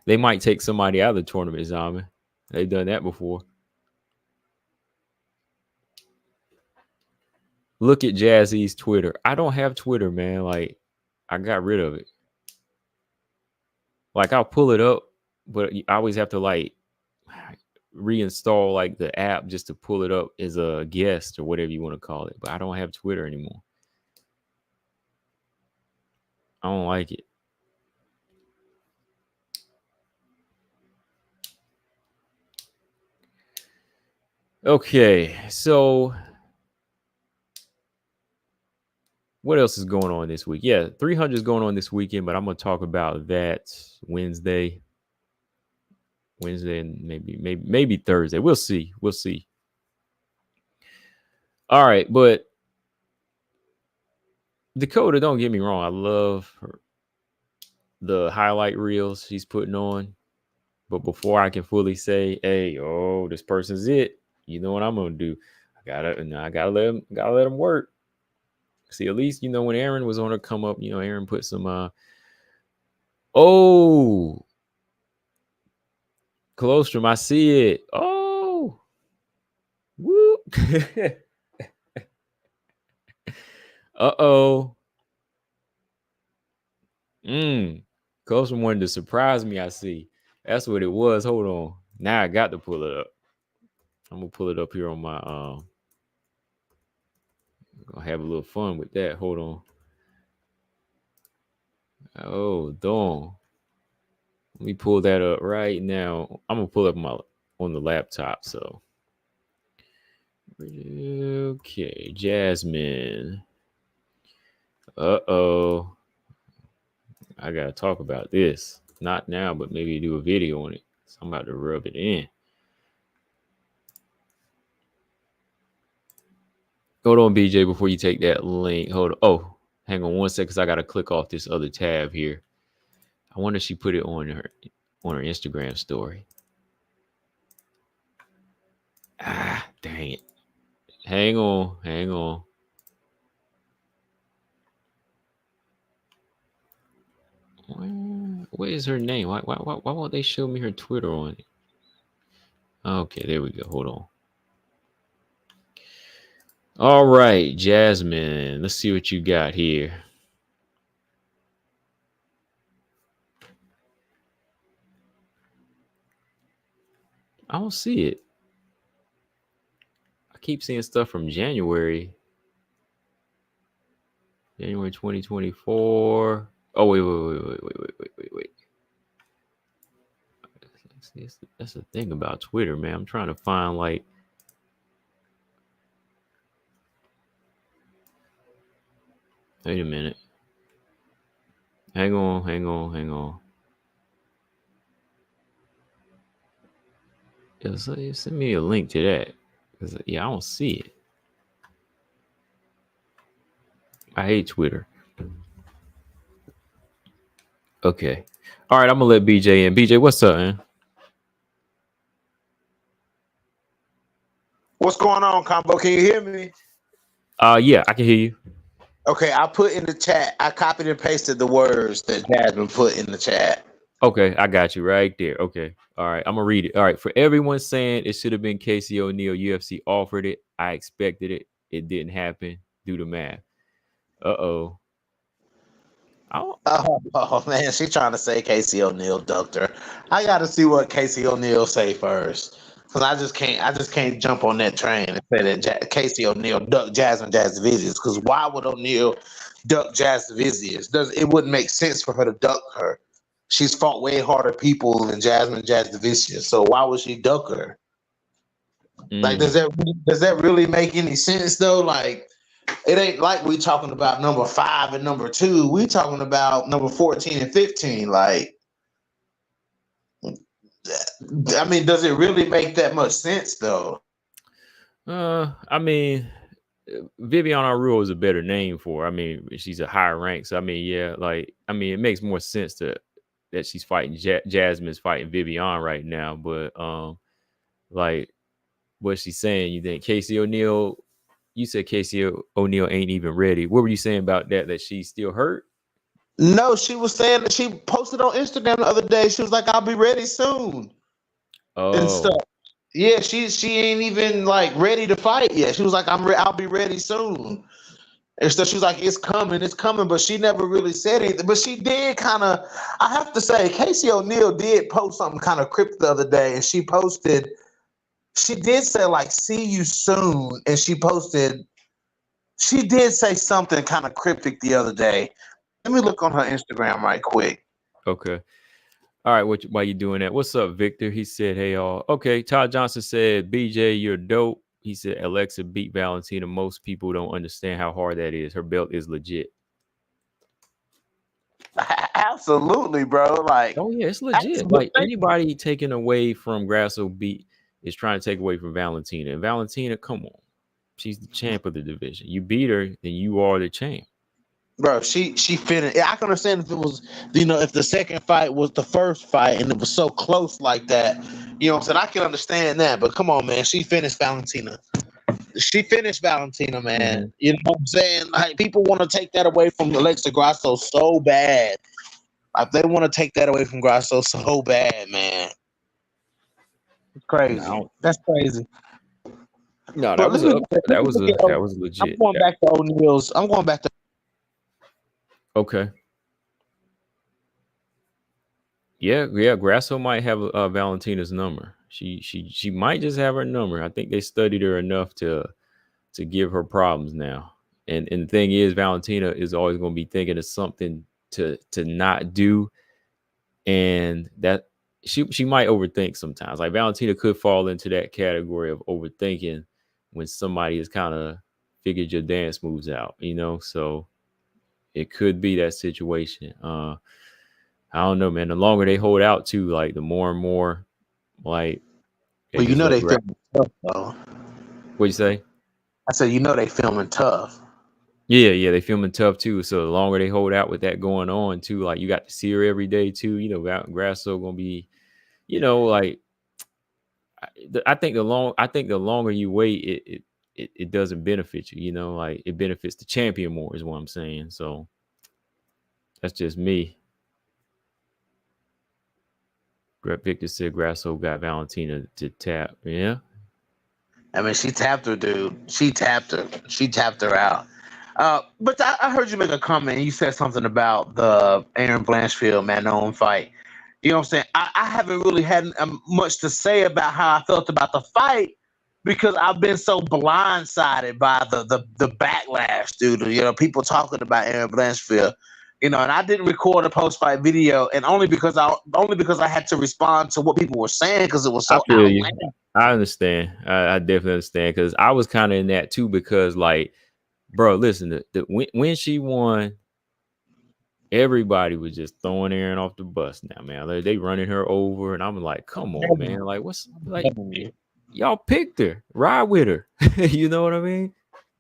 They might take somebody out of the tournament, Zama. They've done that before. Look at Jazzy's Twitter. I don't have Twitter, man. Like, I got rid of it. Like, I'll pull it up, but I always have to like reinstall like the app just to pull it up as a guest or whatever you want to call it. But I don't have Twitter anymore. I don't like it. Okay, so What else is going on this week? Yeah, 300 is going on this weekend, but I'm gonna talk about that Wednesday, and maybe Thursday. We'll see. All right, but Dakota, don't get me wrong. I love the highlight reels she's putting on, but before I can fully say, "Hey, oh, this person's it," you know what I'm gonna do? I gotta let them work. See, at least when Aaron was on her come up, Aaron put some Colostrum, I see it. Oh, woo. Uh-oh. Colostrum wanted to surprise me, I see. That's what it was. Hold on. Now I got to pull it up. I'm gonna pull it up here on my gonna have a little fun with that. Hold on. Oh, darn. Let me pull that up right now. I'm gonna pull up on the laptop. So okay, Jasmine. Uh-oh. I gotta talk about this. Not now, but maybe do a video on it. So I'm about to rub it in. Hold on, BJ, before you take that link. Hold on. Oh, hang on 1 second, because I gotta click off this other tab here. I wonder if she put it on her Instagram story. Ah, dang it. Hang on. What is her name? Why won't they show me her Twitter on it? Okay, there we go. Hold on. All right, Jasmine. Let's see what you got here. I don't see it. I keep seeing stuff from January 2024. Oh, wait. See, that's the thing about Twitter, man. I'm trying to find like. Wait a minute. Hang on. Yeah, send me a link to that. Because, I don't see it. I hate Twitter. Okay. All right, I'm going to let BJ in. BJ, what's up, man? What's going on, Combo? Can you hear me? Yeah, I can hear you. Okay, I put in the chat. I copied and pasted the words that Jasmine put in the chat. Okay, I got you right there. Okay. All right, I'm going to read it. All right, for everyone saying it should have been Casey O'Neill, UFC offered it. I expected it. It didn't happen. Do the math. Uh-oh. Oh man, she's trying to say Casey O'Neill ducked her. I got to see what Casey O'Neill say first, because I just can't jump on that train and say that Casey O'Neill ducked Jasmine Jasvizius. Because why would O'Neill duck Jasvizius? It wouldn't make sense for her to duck her. She's fought way harder people than Jasmine Jasvizius, so why would she duck her? Like, does that really make any sense though? Like, it ain't like we talking about number 5 and number 2. We talking about number 14 and 15. Like, I mean, does it really make that much sense though? I mean, Viviana Rule is a better name for her. I mean, she's a higher rank. So I mean, yeah, like it makes more sense that she's fighting Jasmine's fighting Vivian right now. But like what she's saying, you think Casey O'Neill? You said Casey O'Neill ain't even ready. What were you saying about that? That she's still hurt? No, she was saying that she posted on Instagram the other day. She was like, "I'll be ready soon," and stuff. Oh, Yeah, she ain't even like ready to fight yet. She was like, I'll be ready soon." And so she was like, it's coming, but she never really said anything. But she did kind of, I have to say, Casey O'Neill did post something kind of cryptic the other day, and she did say like, "See you soon," and she did say something kind of cryptic the other day. Let me look on her Instagram right quick. okay. All right, while you doing that? What's up, Victor? He said, "Hey, all." Okay, Todd Johnson said, "BJ, you're dope. he said Alexa beat Valentina. Most people don't understand how hard that is. Her belt is legit. Absolutely, bro. Like, Oh yeah, it's legit. absolutely. Like anybody taking away from Grasso beat is trying to take away from Valentina. And Valentina, come on, she's the champ of the division. You beat her, then you are the champ. Bro, she finished. I can understand if it was, if the second fight was the first fight and it was so close like that. You know what I'm saying? I can understand that, but come on, man. She finished Valentina. She finished Valentina, man. Mm-hmm. You know what I'm saying? Like, people want to take that away from Alexa Grasso so bad. Like, they want to take that away from Grasso so bad, man. It's crazy. No, That's crazy. no, But that was legit. I'm going back to O'Neal's. I'm going back to. Okay. Yeah. Grasso might have Valentina's number. She might just have her number. I think they studied her enough to give her problems now. And the thing is, Valentina is always going to be thinking of something to not do, and that she might overthink sometimes. Like Valentina could fall into that category of overthinking when somebody has kind of figured your dance moves out, So it could be that situation. I don't know, man. The longer they hold out too, like the more and more, like Well, they filming tough, though. What'd you say? I said, they filming tough. Yeah, they filming tough too. So the longer they hold out with that going on too, like you got to see her every day too. Grasso gonna be, like I think the longer you wait, it doesn't benefit you. Like it benefits the champion more is what I'm saying. So that's just me. Victor said Grasso got Valentina to tap. Yeah. I mean, she tapped her, dude. She tapped her. She tapped her out. But I heard you make a comment and you said something about the Aaron Blanchfield Manon fight. You know what I'm saying? I haven't really had much to say about how I felt about the fight because I've been so blindsided by the backlash, dude. People talking about Aaron Blanchfield. And I didn't record a post-fight video, and only because I had to respond to what people were saying because it was so outlandish. I understand. I definitely understand because I was kind of in that too because, like, bro, listen, when she won, everybody was just throwing Aaron off the bus now, man. They running her over, and I'm like, come on, man. Like, what's like, y'all picked her, ride with her. You know what I mean?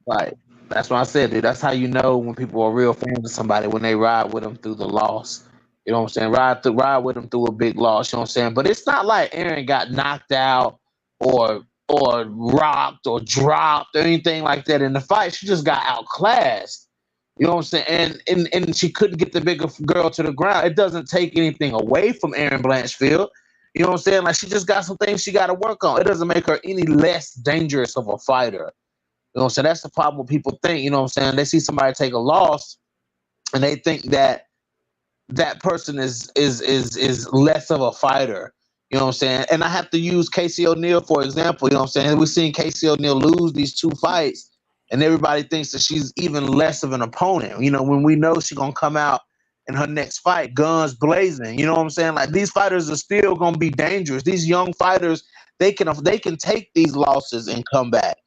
Right. That's what I said, dude. That's how you know when people are real fans of somebody, when they ride with them through the loss. You know what I'm saying? Ride with them through a big loss. You know what I'm saying? But it's not like Aaron got knocked out or rocked or dropped or anything like that in the fight. She just got outclassed. You know what I'm saying? And she couldn't get the bigger girl to the ground. It doesn't take anything away from Aaron Blanchfield. You know what I'm saying? Like, she just got some things she got to work on. It doesn't make her any less dangerous of a fighter. You know what I'm saying? That's the problem what people think. You know what I'm saying? They see somebody take a loss and they think that that person is less of a fighter. You know what I'm saying? And I have to use Casey O'Neill for example. You know what I'm saying? We've seen Casey O'Neill lose these two fights, and everybody thinks that she's even less of an opponent. When we know she's gonna come out in her next fight, guns blazing. You know what I'm saying? Like, these fighters are still gonna be dangerous. These young fighters, they can take these losses and come back.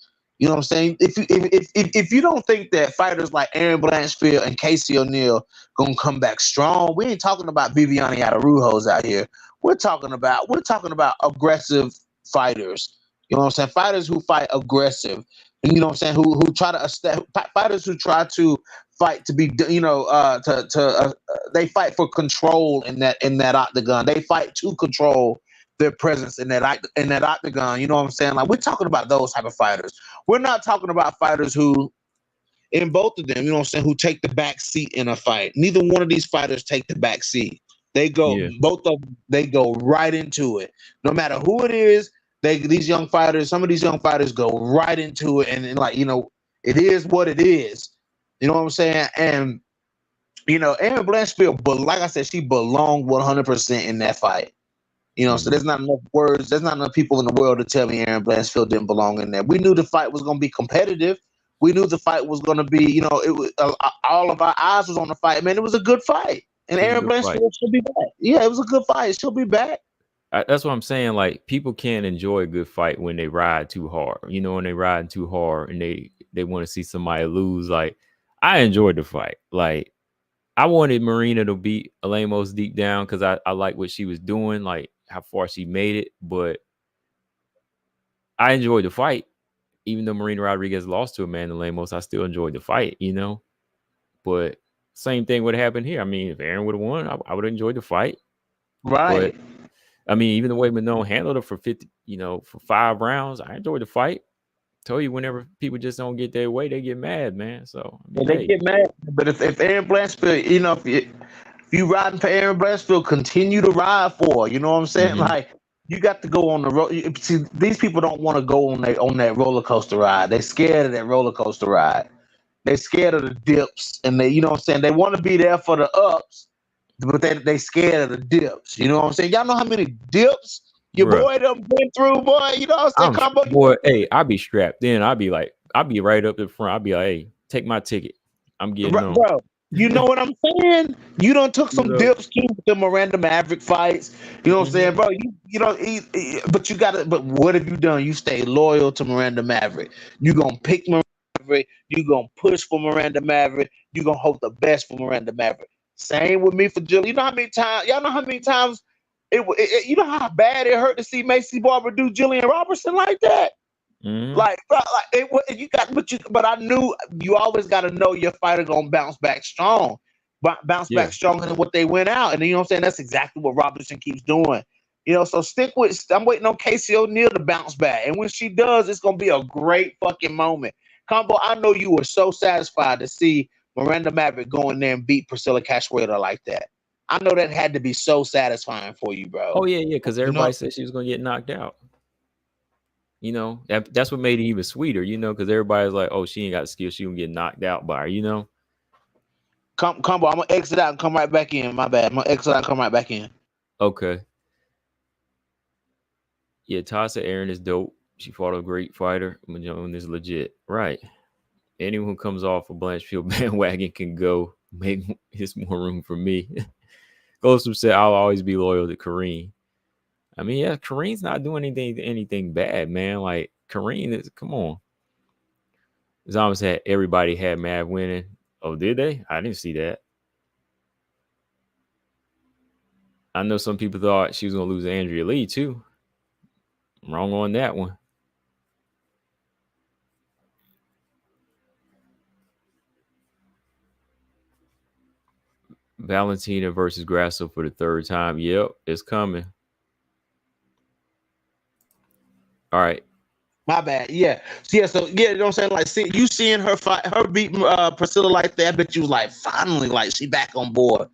You know what I'm saying? If you don't think that fighters like Aaron Blanchfield and Casey O'Neill gonna come back strong, we ain't talking about Viviane Araujo's out here. We're talking about aggressive fighters. You know what I'm saying? Fighters who fight aggressive. And you know what I'm saying? Who try to fighters who try to fight to be they fight for control in that octagon. They fight to control their presence in that octagon. You know what I'm saying? Like, we're talking about those type of fighters. We're not talking about fighters who, in both of them, you know what I'm saying, who take the back seat in a fight. Neither one of these fighters take the back seat. They go, both of them, they go right into it. No matter who it is, some of these young fighters go right into it, and like, it is what it is. You know what I'm saying? And Aaron Blanchfield, but like I said, she belonged 100% in that fight. So there's not enough words. There's not enough people in the world to tell me Aaron Blanchfield didn't belong in there. We knew the fight was going to be competitive. We knew the fight was going to be, it was all of our eyes was on the fight. Man, it was a good fight, and Aaron Blanchfield should be back. Yeah, it was a good fight. She'll be back. That's what I'm saying. Like people can't enjoy a good fight when they ride too hard. You know, when they ride too hard and they want to see somebody lose. Like I enjoyed the fight. Like I wanted Marina to beat Alamos deep down because I like what she was doing, like how far she made it. But I enjoyed the fight, even though Marina Rodriguez lost to Amanda Lemos. I still enjoyed the fight, you know. But same thing would happen here. I mean, if Aaron would have won, I would have enjoyed the fight. But Right. I mean, even the way Manon handled it for 50, you know, for 5 rounds, I enjoyed the fight. Told you whenever people just don't get their way, they get mad, man. So I mean, And they hey, get mad. But if Aaron Blanchfield, you know, if you riding for Aaron Blanchfield, continue to ride for her. You know what I'm saying? mm-hmm. Like you got to go on the road. See, these people don't want to go on that roller coaster ride. They scared of that roller coaster ride. They scared of the dips, and they, you know what I'm saying? They want to be there for the ups, but they scared of the dips. You know what I'm saying? Y'all know how many dips your Bruh, boy done been through, boy. You know what I'm saying? I'm Combo. boy, hey, I'll be strapped in. I'll be like, I'll be right up in front. I'll be like, hey, take my ticket. I'm getting on. Bro, you know what I'm saying? You done took You some know? dips too with the Miranda Maverick fights. You know what I'm saying, Mm-hmm. bro? You know, but you gotta. But what have you done? You stay loyal to Miranda Maverick. You gonna pick Miranda Maverick. You gonna push for Miranda Maverick. You gonna hope the best for Miranda Maverick. Same with me for Jill. You know how many times? Y'all know how many times? You know how bad it hurt to see Macy Barber do Jillian Robertson like that. Mm-hmm. Like, bro, like you got, but I knew you always got to know your fighter gonna bounce back strong, bounce Yeah. back stronger than what they went out, and you know what I'm saying. That's exactly what Robinson keeps doing. You know, so stick with. I'm waiting on Casey O'Neill to bounce back, and when she does, it's gonna be a great fucking moment. Combo, I know you were so satisfied to see Miranda Maverick go in there and beat Priscilla Cachoeira like that. I know that had to be so satisfying for you, Oh bro. yeah, yeah. Because You know, everybody said she was gonna get knocked out. You know, that's what made it even sweeter. You know, because everybody's like, oh, she ain't got skill. She gonna get knocked out by her. You know. Combo, I'm gonna exit out and come right back in. My bad. I'm gonna exit out and come right back in. Okay. Yeah, Tasha Aaron is dope. She fought a great fighter. Manon is legit. Right. Anyone who comes off a Blanchfield bandwagon can go. Make it's more room for me. Ghostum said, "I'll always be loyal to Kareem." I mean, yeah, Kareem's not doing anything bad, man. Like Kareem is, come on. It's almost had everybody had Mav winning. Oh, did they? I didn't see that. I know some people thought she was gonna lose to Andrea Lee too. Wrong on that one. Valentina versus Grasso for the third time. Yep, it's coming. All right. My bad. Yeah. So yeah, you know what I'm saying? Like, see, you seeing her fight, her beat Priscilla like that, but you was like, finally, like she back on board.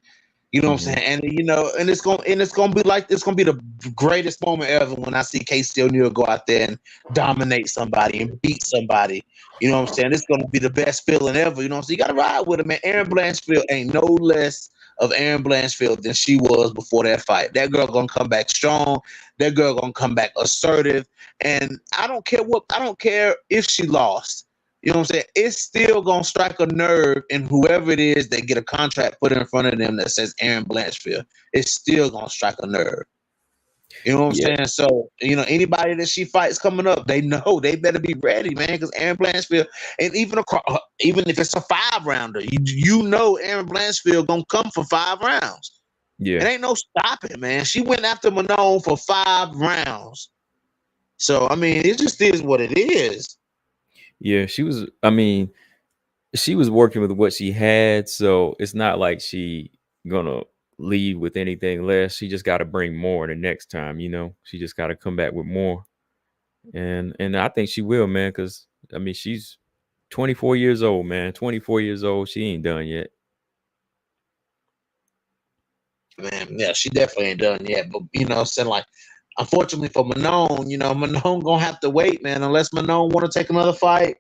You know what I'm Mm-hmm. saying? And you know, and it's gonna be like it's gonna be the greatest moment ever when I see Casey O'Neill go out there and dominate somebody and beat somebody. You know what I'm saying? It's gonna be the best feeling ever. You know what I'm saying? You gotta ride with him, man. Aaron Blanchfield ain't no less of Aaron Blanchfield than she was before that fight. That girl gonna come back strong. That girl gonna come back assertive. And I don't care if she lost. You know what I'm saying? It's still gonna strike a nerve in whoever it is that get a contract put in front of them that says Aaron Blanchfield. It's still gonna strike a nerve. You know what I'm Yeah. saying? So, you know, anybody that she fights coming up, they know they better be ready, man, because Aaron Blanchfield, and even if it's a 5-rounder, you know Aaron Blanchfield gonna come for 5 rounds. It Yeah. ain't no stopping, man. She went after Manon for 5 rounds. So, I mean, it just is what it is. Yeah. I mean, she was working with what she had, so it's not like she gonna leave with anything less. She just got to bring more the next time. You know, she just got to come back with more, and I think she will, man. Because I mean, she's 24 years old, man. 24 years old. She ain't done yet. Man, yeah, she definitely ain't done yet. But you know, saying like, unfortunately for Manon, you know, Manon gonna have to wait, man. Unless Manon want to take another fight,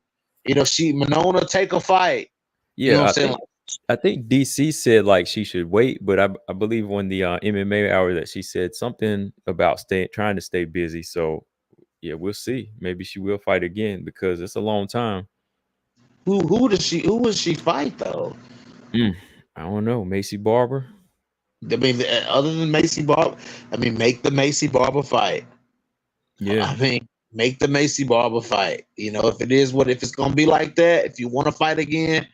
you know, Manon will take a fight. You know Yeah, what I'm I saying? think Like, I think DC said like she should wait, but I believe on the MMA hour that she said something about trying to stay busy. So yeah, we'll see. Maybe she will fight again because it's a long time. who does she fight though? Mm, I don't know. Macy Barber. I mean, other than Macy Barber, I mean, make the Macy Barber fight. Yeah, I mean, make the Macy Barber fight. You know, if it's gonna be like that, if you want to fight again,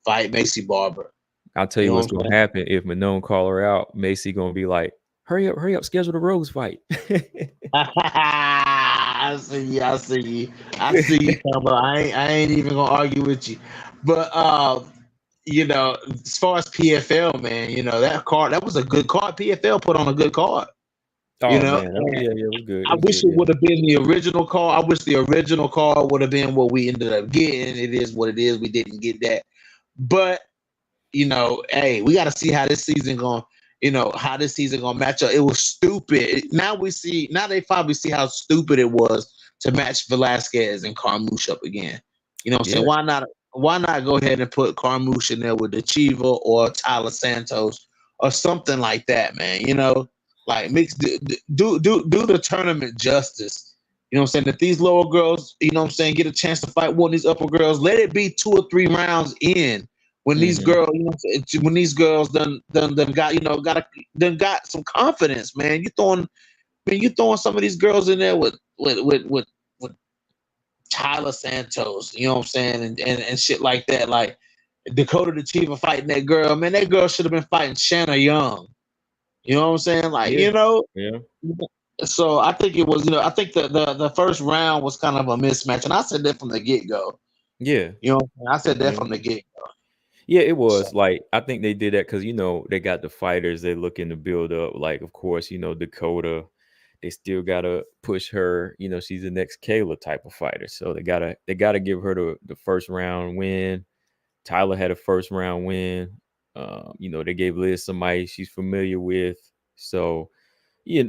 fight Macy Barber. I'll tell You you know what's what gonna I'm happen if Manon call her out. Macy gonna be like, hurry up, schedule the Rose fight." saying? I see you, Combo. I ain't even gonna argue with you. But you know, as far as PFL, man, you know, that was a good card. PFL put on a good card. You Oh know, man, yeah, it was good. It I was wish good. it Yeah, would have been the original call. I wish the original call would have been what we ended up getting. It is what it is. We didn't get that. But, you know, hey, we got to see how this season going, you know, how this season going to match up. It was stupid. Now they probably see how stupid it was to match Velasquez and Carmouche up again. You know what I'm saying? yeah, Why not go ahead and put Carmouche in there with the Chiva or Tyler Santos or something like that, man? You know, like do the tournament justice. You know what I'm saying? If these lower girls, you know what I'm saying, get a chance to fight one of these upper girls, let it be 2 or 3 rounds in when these hmm girls, you know, when these girls done got, you know, got some confidence, man. You throwing some of these girls in there with Tyler Santos, you know what I'm saying, and shit like that. Like Dakota the Chief fighting that girl, man. That girl should have been fighting Shanna Young. You know what I'm saying? Like, yeah, you know, yeah, so I think it was, you know, I think the first round was kind of a mismatch. And I said that from the get go. yeah, You know what I'm saying? I said that yeah. from the get go. Yeah, it was So like I think they did that because they got the fighters they looking to build up. Like, of course, Dakota, they still gotta push her. She's the next Kayla type of fighter, so they gotta give her the first round win. Tyler had a first round win. They gave Liz somebody she's familiar with. So, yeah,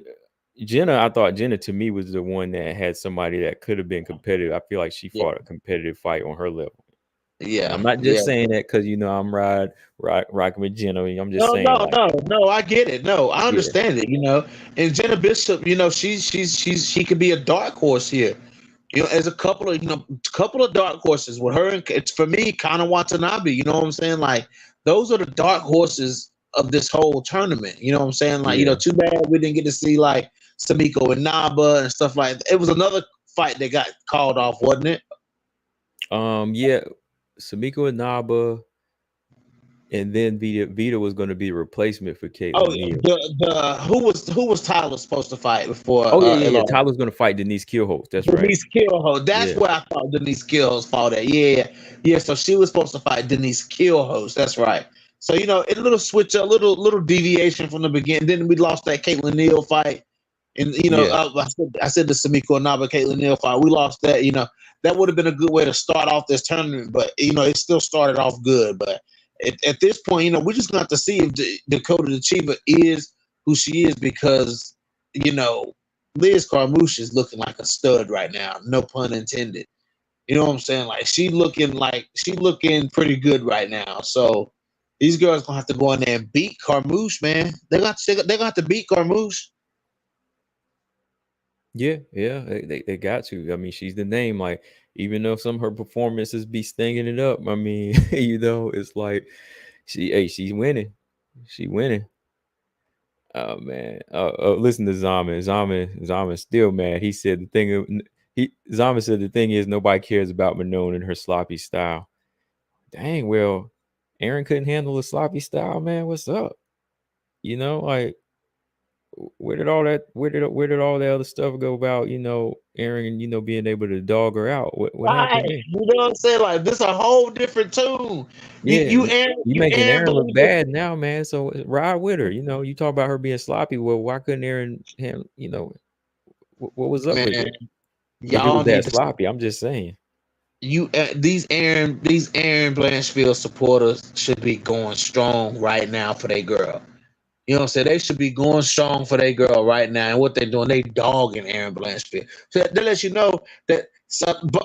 I thought Jenna to me was the one that had somebody that could have been competitive. I feel like she yeah, fought a competitive fight on her level. And I'm yeah, not yeah. just saying that because I'm rocking with Jenna. I'm just No, saying no, like, no, no. I get it. No, I yeah, understand it. You know, and Jenna Bishop, you know, she could be a dark horse here. You know, as a couple of dark horses with her. And it's for me, Kana Watanabe. You know what I'm saying? Like those are the dark horses of this whole tournament. You know what I'm saying? Like, you know, yeah, too bad we didn't get to see like Samiko and Naba and stuff like that. It was another fight that got called off, wasn't it? yeah. Samiko and Naba, and then Vita was going to be a replacement for Oh, Caitlin Neal. the who was Tyler supposed to fight before Oh yeah, yeah, yeah. Elar? Tyler's going to fight Denise Killholz. That's right. Denise Killhouse. That's Yeah, where I thought Denise Killhouse fought at. Yeah, yeah. So she was supposed to fight Denise Killhouse. That's right. So you know, a little switch, a little deviation from the beginning. Then we lost that Caitlin Neal fight, and you know, yeah, I said the Samiko Naba Caitlin Neal fight. We lost that. You know, that would have been a good way to start off this tournament, but you know, it still started off good. But at this point, you know, we're just going to have to see if Dakota the Chiva is who she is because you know Liz Carmouche is looking like a stud right now. No pun intended. You know what I'm saying? Like she looking pretty good right now. So these girls gonna have to go in there and beat Carmouche, man. They're gonna have to beat Carmouche. yeah, yeah. They got to. I mean, she's the name. Like, even though some of her performances be stinging it up, I mean, it's like she's winning. She winning. Oh man. Listen to Zaman. Zaman's still mad. He said Zaman said the thing is nobody cares about Manon and her sloppy style. Dang, well, Aaron couldn't handle the sloppy style, man. What's up? Like, where did all the other stuff go about, Aaron, being able to dog her out? What Right. happened there? You know what I'm saying? Like this a whole different tune. You Yeah, you Aaron you you making Aaron Aaron look Blanchard. bad now, man. So ride with her. You talk about her being sloppy. Well, why couldn't Aaron him, what was up with Man, it? If it was y'all that need to sloppy, I'm just saying. these Aaron Blanchfield supporters should be going strong right now for their girl. You know what I'm saying? They should be going strong for their girl right now. And what they're doing, they dogging Aaron Blanchfield. So that lets you know that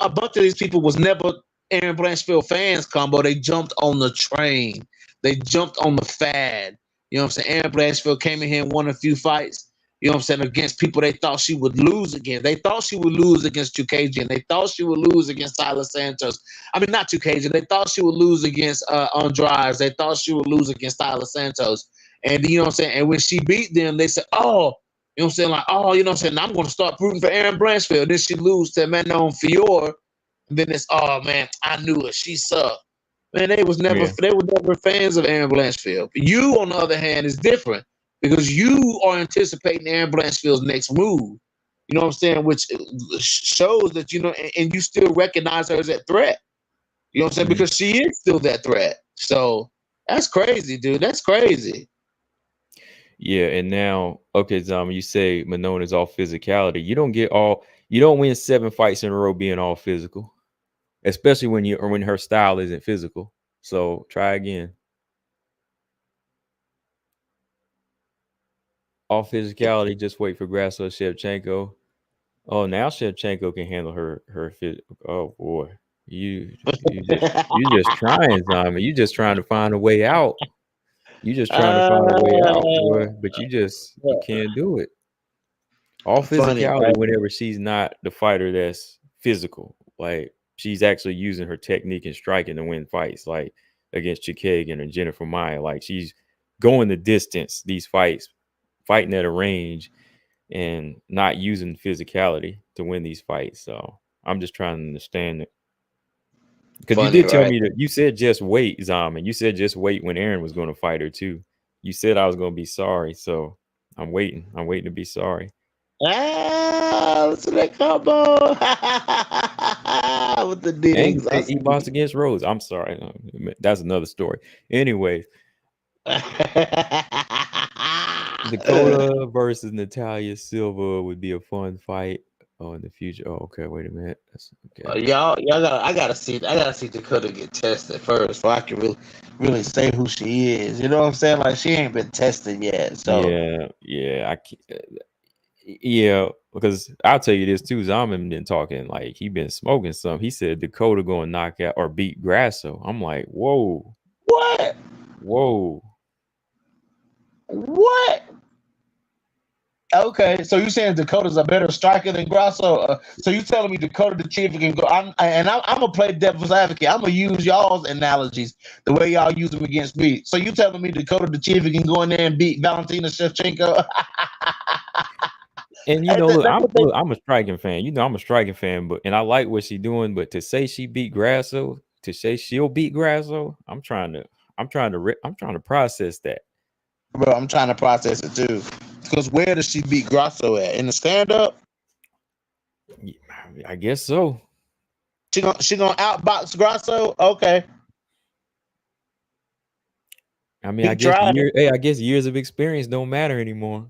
a bunch of these people was never Aaron Blanchfield fans combo. They jumped on the train. They jumped on the fad. You know what I'm saying? Aaron Blanchfield came in here and won a few fights. You know what I'm saying? Against people they thought she would lose against. They thought she would lose against 2KG, and they thought she would lose against Tyler Santos. I mean, not 2KG. They thought she would lose against Andrade. They thought she would lose against Tyler Santos. And you know what I'm saying? And when she beat them, they said, oh, you know what I'm saying? Like, oh, you know what I'm saying? I'm going to start rooting for Aaron Blanchfield. Then she lose to Manon Fiore. And then it's, oh, man, I knew it. She sucked. Man, they were never fans of Aaron Blanchfield. You, on the other hand, is different because you are anticipating Aaron Blanchfield's next move. You know what I'm saying? Which shows that, you know, and you still recognize her as that threat. You know what I'm saying? Because she is still that threat. So that's crazy, dude. That's crazy. Yeah, and now, okay, Zama, you say Manon is all physicality. You don't win 7 fights in a row being all physical, especially when her style isn't physical. So try again. All physicality, just wait for Grasso Shevchenko. Oh, now Shevchenko can handle her physical. Oh boy, you just trying, Zama. You just trying to find a way out. You just trying to find a way out, boy. But you can't do it. All physicality whenever she's not the fighter that's physical. Like she's actually using her technique and striking to win fights, like against Chikagan and Jennifer Maia. Like she's going the distance, these fights, fighting at a range and not using physicality to win these fights. So I'm just trying to understand it. Because you did tell me that you said just wait, Zam, and you said just wait when Aaron was going to fight her too. You said I was going to be sorry, so I'm waiting. I'm waiting to be sorry. Listen to that combo with the digs. He lost against Rose. I'm sorry. That's another story. Anyways, Dakota versus Natalia Silva would be a fun fight. Oh, in the future. Oh, okay. Wait a minute. That's okay. I gotta see Dakota get tested first, so I can really say who she is. You know what I'm saying? Like she ain't been tested yet. So yeah, yeah, because I'll tell you this too. Zaman been talking like he been smoking some. He said Dakota going to knock out or beat Grasso. I'm like, whoa, what? Whoa, what? Okay, so you saying Dakota's a better striker than Grasso? So you telling me Dakota the Chief can go? I'm gonna play devil's advocate. I'm gonna use y'all's analogies the way y'all use them against me. So you telling me Dakota the Chief can go in there and beat Valentina Shevchenko? And you know, look, I'm a striking fan. You know, I'm a striking fan, and I like what she's doing. But to say she beat Grasso, to say she'll beat Grasso, I'm trying to process that. Bro, I'm trying to process it too. Because where does she beat Grasso at? In the stand up? I guess so. She gonna outbox Grasso? Okay. I mean, I guess years of experience don't matter anymore.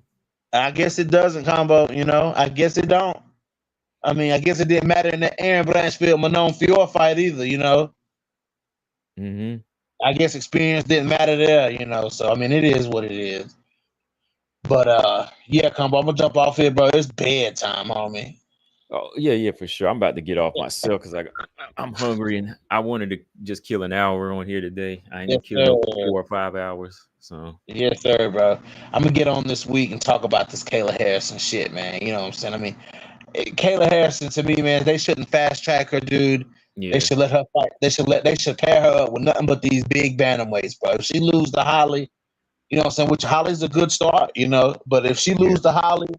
I guess it doesn't, Combo. You know, I guess it don't. I mean, I guess it didn't matter in the Aaron Blanchfield Manon Fiore fight either. You know. Mm-hmm. I guess experience didn't matter there. You know, so I mean, it is what it is. But yeah, Combo, I'm gonna jump off here, bro. It's bedtime, homie. Oh yeah, for sure. I'm about to get off myself because I'm hungry and I wanted to just kill an hour on here today. I ain't killed no 4 or 5 hours. So yes, sir, bro. I'm gonna get on this week and talk about this Kayla Harrison shit, man. You know what I'm saying? I mean, Kayla Harrison to me, man, they shouldn't fast track her, dude. Yeah. They should let her fight. They should pair her up with nothing but these big bantamweights, bro. If she lose to Holly, you know what I'm saying? Which Holly's a good start, you know. But if she lose to Holly,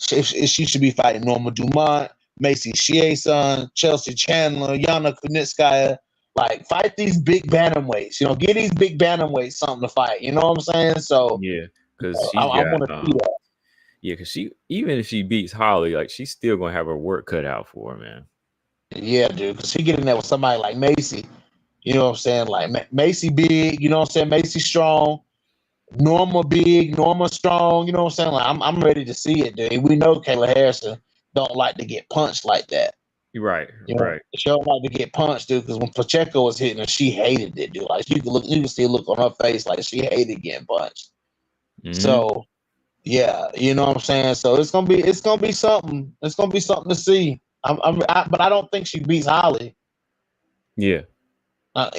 she should be fighting Norma Dumont, Macy Shieson, Chelsea Chandler, Yana Kunitskaya. Like, fight these big bantamweights. You know, give these big bantamweights something to fight. You know what I'm saying? So yeah, because I want to see that. Yeah, because she, even if she beats Holly, like she's still gonna have her work cut out for her, man. Yeah, dude, because she get in there with somebody like Macy. You know what I'm saying? Like Macy big. You know what I'm saying? Macy strong. Norma big, Norma strong. You know what I'm saying? Like I'm ready to see it, dude. We know Kayla Harrison don't like to get punched like that. Right, right. She don't like to get punched, dude. Because when Pacheco was hitting her, she hated it, dude. Like you can see a look on her face, like she hated getting punched. Mm-hmm. So yeah, you know what I'm saying. So it's gonna be something. It's gonna be something to see. But I don't think she beats Holly. Yeah.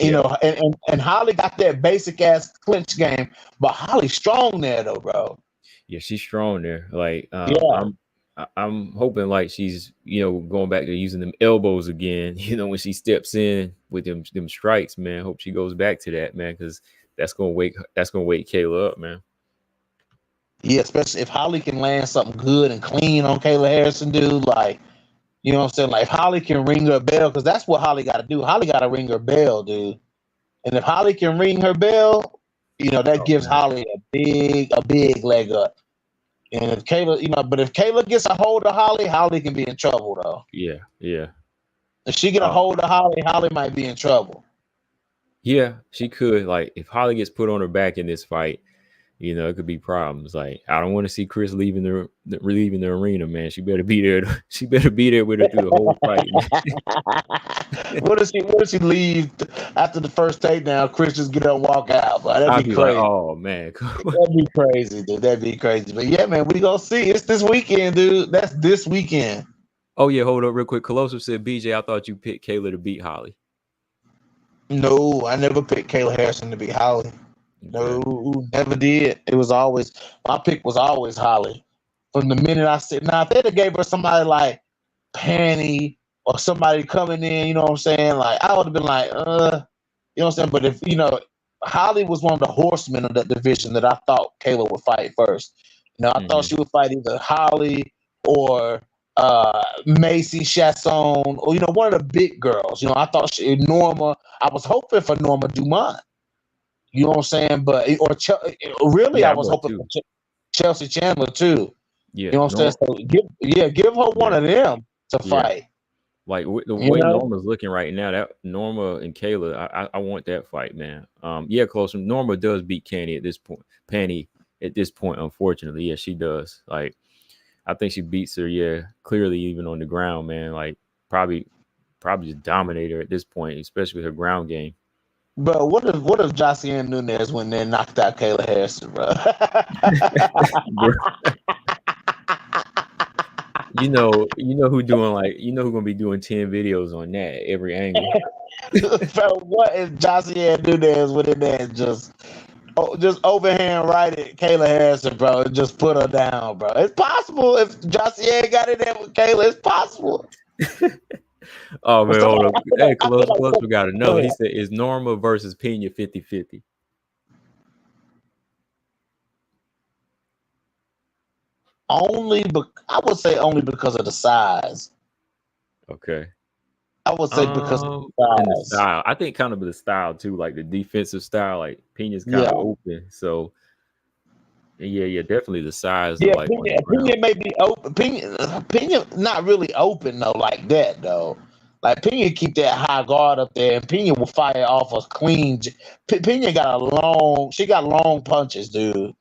You know, and Holly got that basic ass clinch game, but Holly's strong there though, bro. Yeah, she's strong there. Like, I'm hoping like she's, you know, going back to using them elbows again. You know, when she steps in with them strikes, man. Hope she goes back to that, man, because that's gonna wake Kayla up, man. Yeah, especially if Holly can land something good and clean on Kayla Harrison, dude. Like, you know what I'm saying? Like, if Holly can ring her bell, because that's what Holly got to do. Holly got to ring her bell, dude. And if Holly can ring her bell, you know, that Oh gives man. Holly a big leg up. And if Kayla, you know, but if Kayla gets a hold of Holly, Holly can be in trouble though. Yeah, yeah. If she get a hold of Holly, Holly might be in trouble. Yeah, she could. Like, if Holly gets put on her back in this fight, you know, it could be problems. Like, I don't want to see Chris leaving the arena, man. She better be there. She better be there with her through the whole fight, man. What if she leave after the first takedown? Chris just get up and walk out, but that'd I'd be be like, crazy. oh man, come on. That'd be crazy, dude. That'd be crazy. But yeah, man, we gonna see. It's this weekend, dude. That's this weekend. Oh yeah, hold up real quick. Colossal said, BJ, I thought you picked Kayla to beat Holly. No, I never picked Kayla Harrison to beat Holly. Okay. No, never did. It was always my pick was always Holly. From the minute I said, now if they'd have gave her somebody like Penny or somebody coming in, you know what I'm saying? Like I would have been like, you know what I'm saying? But if you know, Holly was one of the horsemen of that division that I thought Kayla would fight first. You know, I thought she would fight either Holly or Macy Chasson or you know one of the big girls. You know, I thought Norma. I was hoping for Norma Dumont. You know what I'm saying? But really, Yeah, I I was was hoping too. for Chelsea Chandler too. Yeah, You know what I'm saying? So give her one of them to yeah. fight. Like the You way know? Norma's looking right now, that Norma and Kayla, I want that fight, man. Yeah, close. Norma does beat Penny at this point. Penny at this point, unfortunately, yeah, she does. Like, I think she beats her, yeah, clearly even on the ground, man. Like, probably just dominate her at this point, especially with her ground game. But what if Josiane Nunez went there and knocked out Kayla Harrison, bro? You know who doing who gonna be doing 10 videos on that every angle. Bro, what if Josiane Nunez went in there and just overhand righted Kayla Harrison, bro, and just put her down, bro? It's possible if Josiane got in there with Kayla. It's possible. Oh man, hold up. Hey, Close like, we got another. He said, is Norma versus Pena 50-50? I would say only because of the size. Okay. I would say because of the And the size. style. I think kind of the style too, like the defensive style. Like Pena's kind of open. So yeah, definitely the size Yeah, of like on the ground. Pena may be open. Pena not really open though, like that though. Like Pena keep that high guard up there, and Pena will fire off a clean. Pena she got long punches, dude.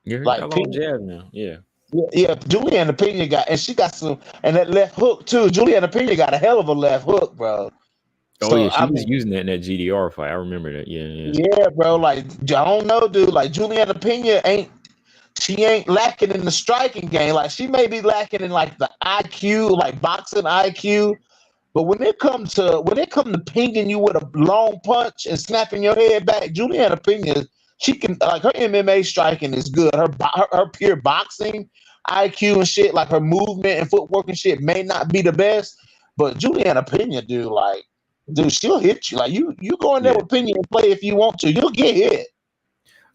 Yeah, he got Like a long Pena, jab now. Yeah. yeah. Juliana Pena and she got some, and that left hook too. Juliana Pena got a hell of a left hook, bro. Oh So yeah, she I was mean, using that in that GDR fight. I remember that. Yeah. yeah, bro. Like I don't know, dude. Like Juliana Pena ain't lacking in the striking game. Like she may be lacking in like the IQ, like boxing IQ. But when it comes to pinging you with a long punch and snapping your head back, Juliana Pena, she can like her MMA striking is good. Her pure boxing IQ and shit, like her movement and footwork and shit may not be the best, but Juliana Pena, dude, she'll hit you. Like you go in there with Pena and play if you want to, you'll get hit.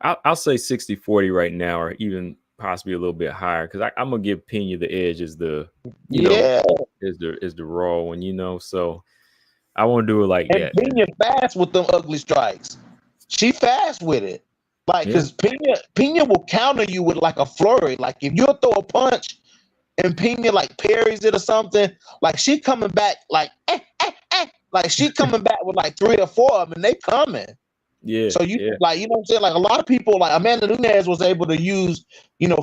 I'll say 60-40 right now, or even possibly a little bit higher, because I'm gonna give Pena the edge as the is the raw one, So I want to do it like And that. Pena fast with them ugly strikes. She fast with it. Like, because Pena will counter you with like a flurry. Like, if you'll throw a punch and Pena like parries it or something, like she coming back like, like she coming back with like 3 or 4 of them and they coming. Yeah. So like, you know what I'm saying? Like a lot of people, like Amanda Nunes was able to use,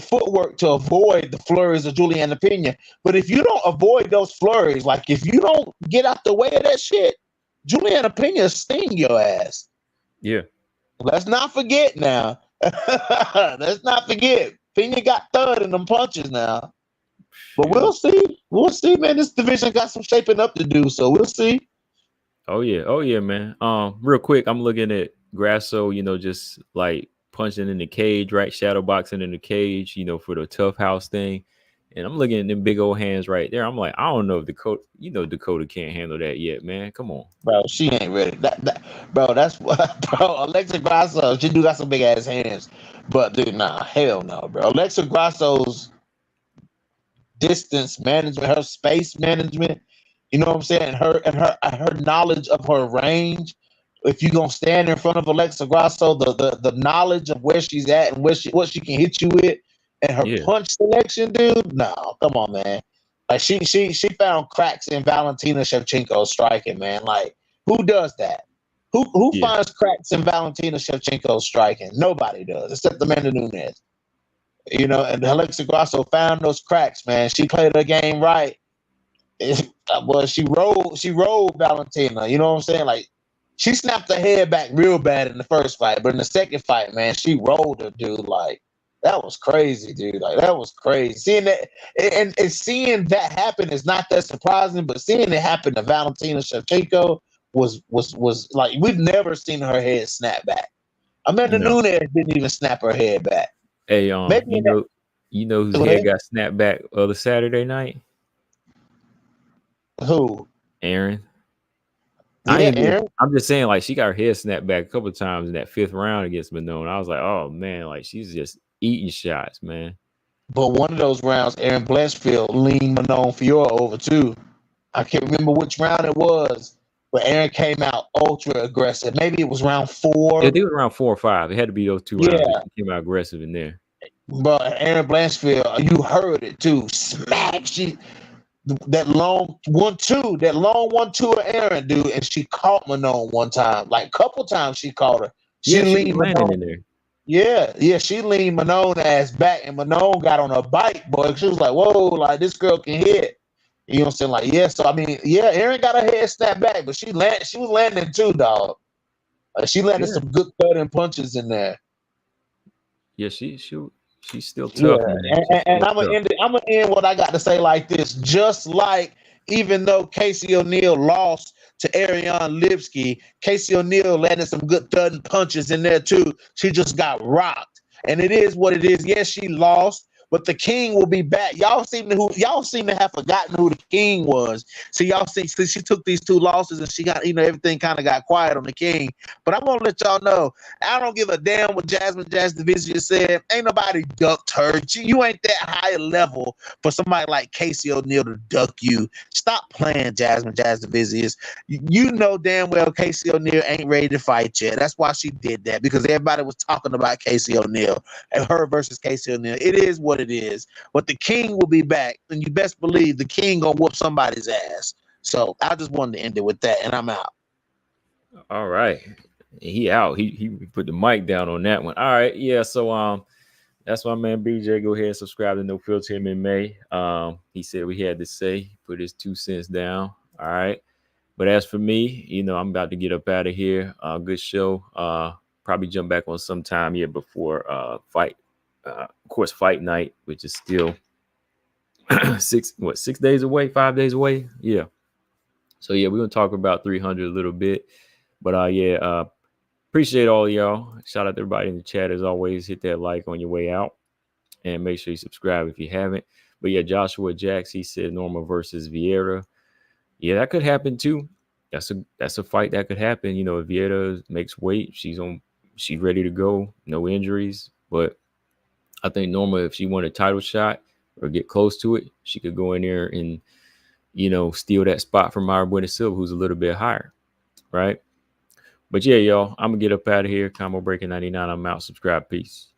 footwork to avoid the flurries of Juliana Pena. But if you don't avoid those flurries, like if you don't get out the way of that shit, Juliana Pena sting your ass. Yeah. Let's not forget now. Let's not forget. Pena got third in them punches now. But we'll see. We'll see, man. This division got some shaping up to do, so we'll see. Oh yeah, man. Real quick, I'm looking at Grasso, just like punching in the cage, right? Shadow boxing in the cage, for the tough house thing. And I'm looking at them big old hands right there. I'm like, I don't know if Dakota can't handle that yet, man. Come on. Bro, she ain't ready. Bro, that's what, bro. Alexa Grasso, she do got some big ass hands, but dude, nah, hell no, bro. Alexa Grasso's distance management, her space management, you know what I'm saying? Her knowledge of her range. If you're gonna stand in front of Alexa Grasso, the knowledge of where she's at and what she can hit you with, and her Yeah. punch selection, dude. No, come on, man. Like she found cracks in Valentina Shevchenko's striking, man. Like who does that? Who Yeah. finds cracks in Valentina Shevchenko's striking? Nobody does, except Amanda Nunes. You know, and Alexa Grasso found those cracks, man. She played her game right. Well, she rolled Valentina. You know what I'm saying? Like she snapped her head back real bad in the first fight, but in the second fight, man, she rolled her, dude. Like that was crazy, dude. Like that was crazy. Seeing that and seeing that happen is not that surprising, but seeing it happen to Valentina Shevchenko was like we've never seen her head snap back. Amanda No. Nunes didn't even snap her head back. Hey, Maybe you know whose go head ahead. got snapped back other Saturday night? Who? Aaron. Yeah, Aaron. I'm just saying, like, she got her head snapped back a couple of times in that 5th round against Manon. I was like, oh man, like she's just eating shots, man. But one of those rounds, Aaron Blanchfield leaned Manon Fiora over too. I can't remember which round it was, but Aaron came out ultra aggressive. Maybe it was round 4. Yeah, they were around 4 or 5. It had to be those 2 rounds. Yeah, She came out aggressive in there. but Aaron Blanchfield, you heard it too. Smack. That long 1-2 of Aaron, dude, and she caught Manon one time. Like a couple times she caught her. She Yeah, she was leaned landing Manon. in there. Yeah, she leaned Manon ass back, and Manon got on her bike, boy. She was like, "Whoa, like this girl can hit." You know what I'm saying? Like, yeah. So I mean, yeah, Aaron got her head snapped back, but she was landing too, dog. She landed Yeah. some good cutting punches in there. Yeah, she's still Yeah, tough, man. and I'm gonna end what I got to say like this. Just like even though Casey O'Neill lost to Ariane Lipsky, Casey O'Neill landed some good thudding punches in there too. She just got rocked, and it is what it is. Yes, she lost, but the King will be back. Y'all seem to have forgotten who the King was. So y'all see, since she took these 2 losses and she got everything kind of got quiet on the King. But I'm gonna let y'all know. I don't give a damn what Jasmine Jasnovic said. Ain't nobody ducked her. You ain't that high a level for somebody like Casey O'Neill to duck you. Stop playing, Jasmine Jasnovic. You know damn well Casey O'Neill ain't ready to fight yet. That's why she did that, because everybody was talking about Casey O'Neill and her versus Casey O'Neill. It is what it is. But the King will be back, and you best believe the King gonna whoop somebody's ass. So I just wanted to end it with that, and I'm out. All right. He out. He put the mic down on that one. All right. Yeah. So that's my man BJ. Go ahead and subscribe to No Filter MMA. He said we had to say, put his 2 cents down. All right. But as for me, I'm about to get up out of here. Good show. Probably jump back on sometime before fight. Of course, fight night, which is still 6 days away, 5 days away. Yeah. So yeah, we're gonna talk about 300 a little bit. But appreciate all of y'all. Shout out to everybody in the chat as always. Hit that like on your way out, and make sure you subscribe if you haven't. But yeah, Joshua Jacks, he said Norma versus Vieira. Yeah, that could happen too. That's a fight that could happen. If Vieira makes weight, she's ready to go, no injuries. But I think Norma, if she won a title shot or get close to it, she could go in there and steal that spot from Mayra Bueno Silva, who's a little bit higher, right? But yeah, y'all, I'm gonna get up out of here. Combo Breaking 99. I'm out. Subscribe. Peace.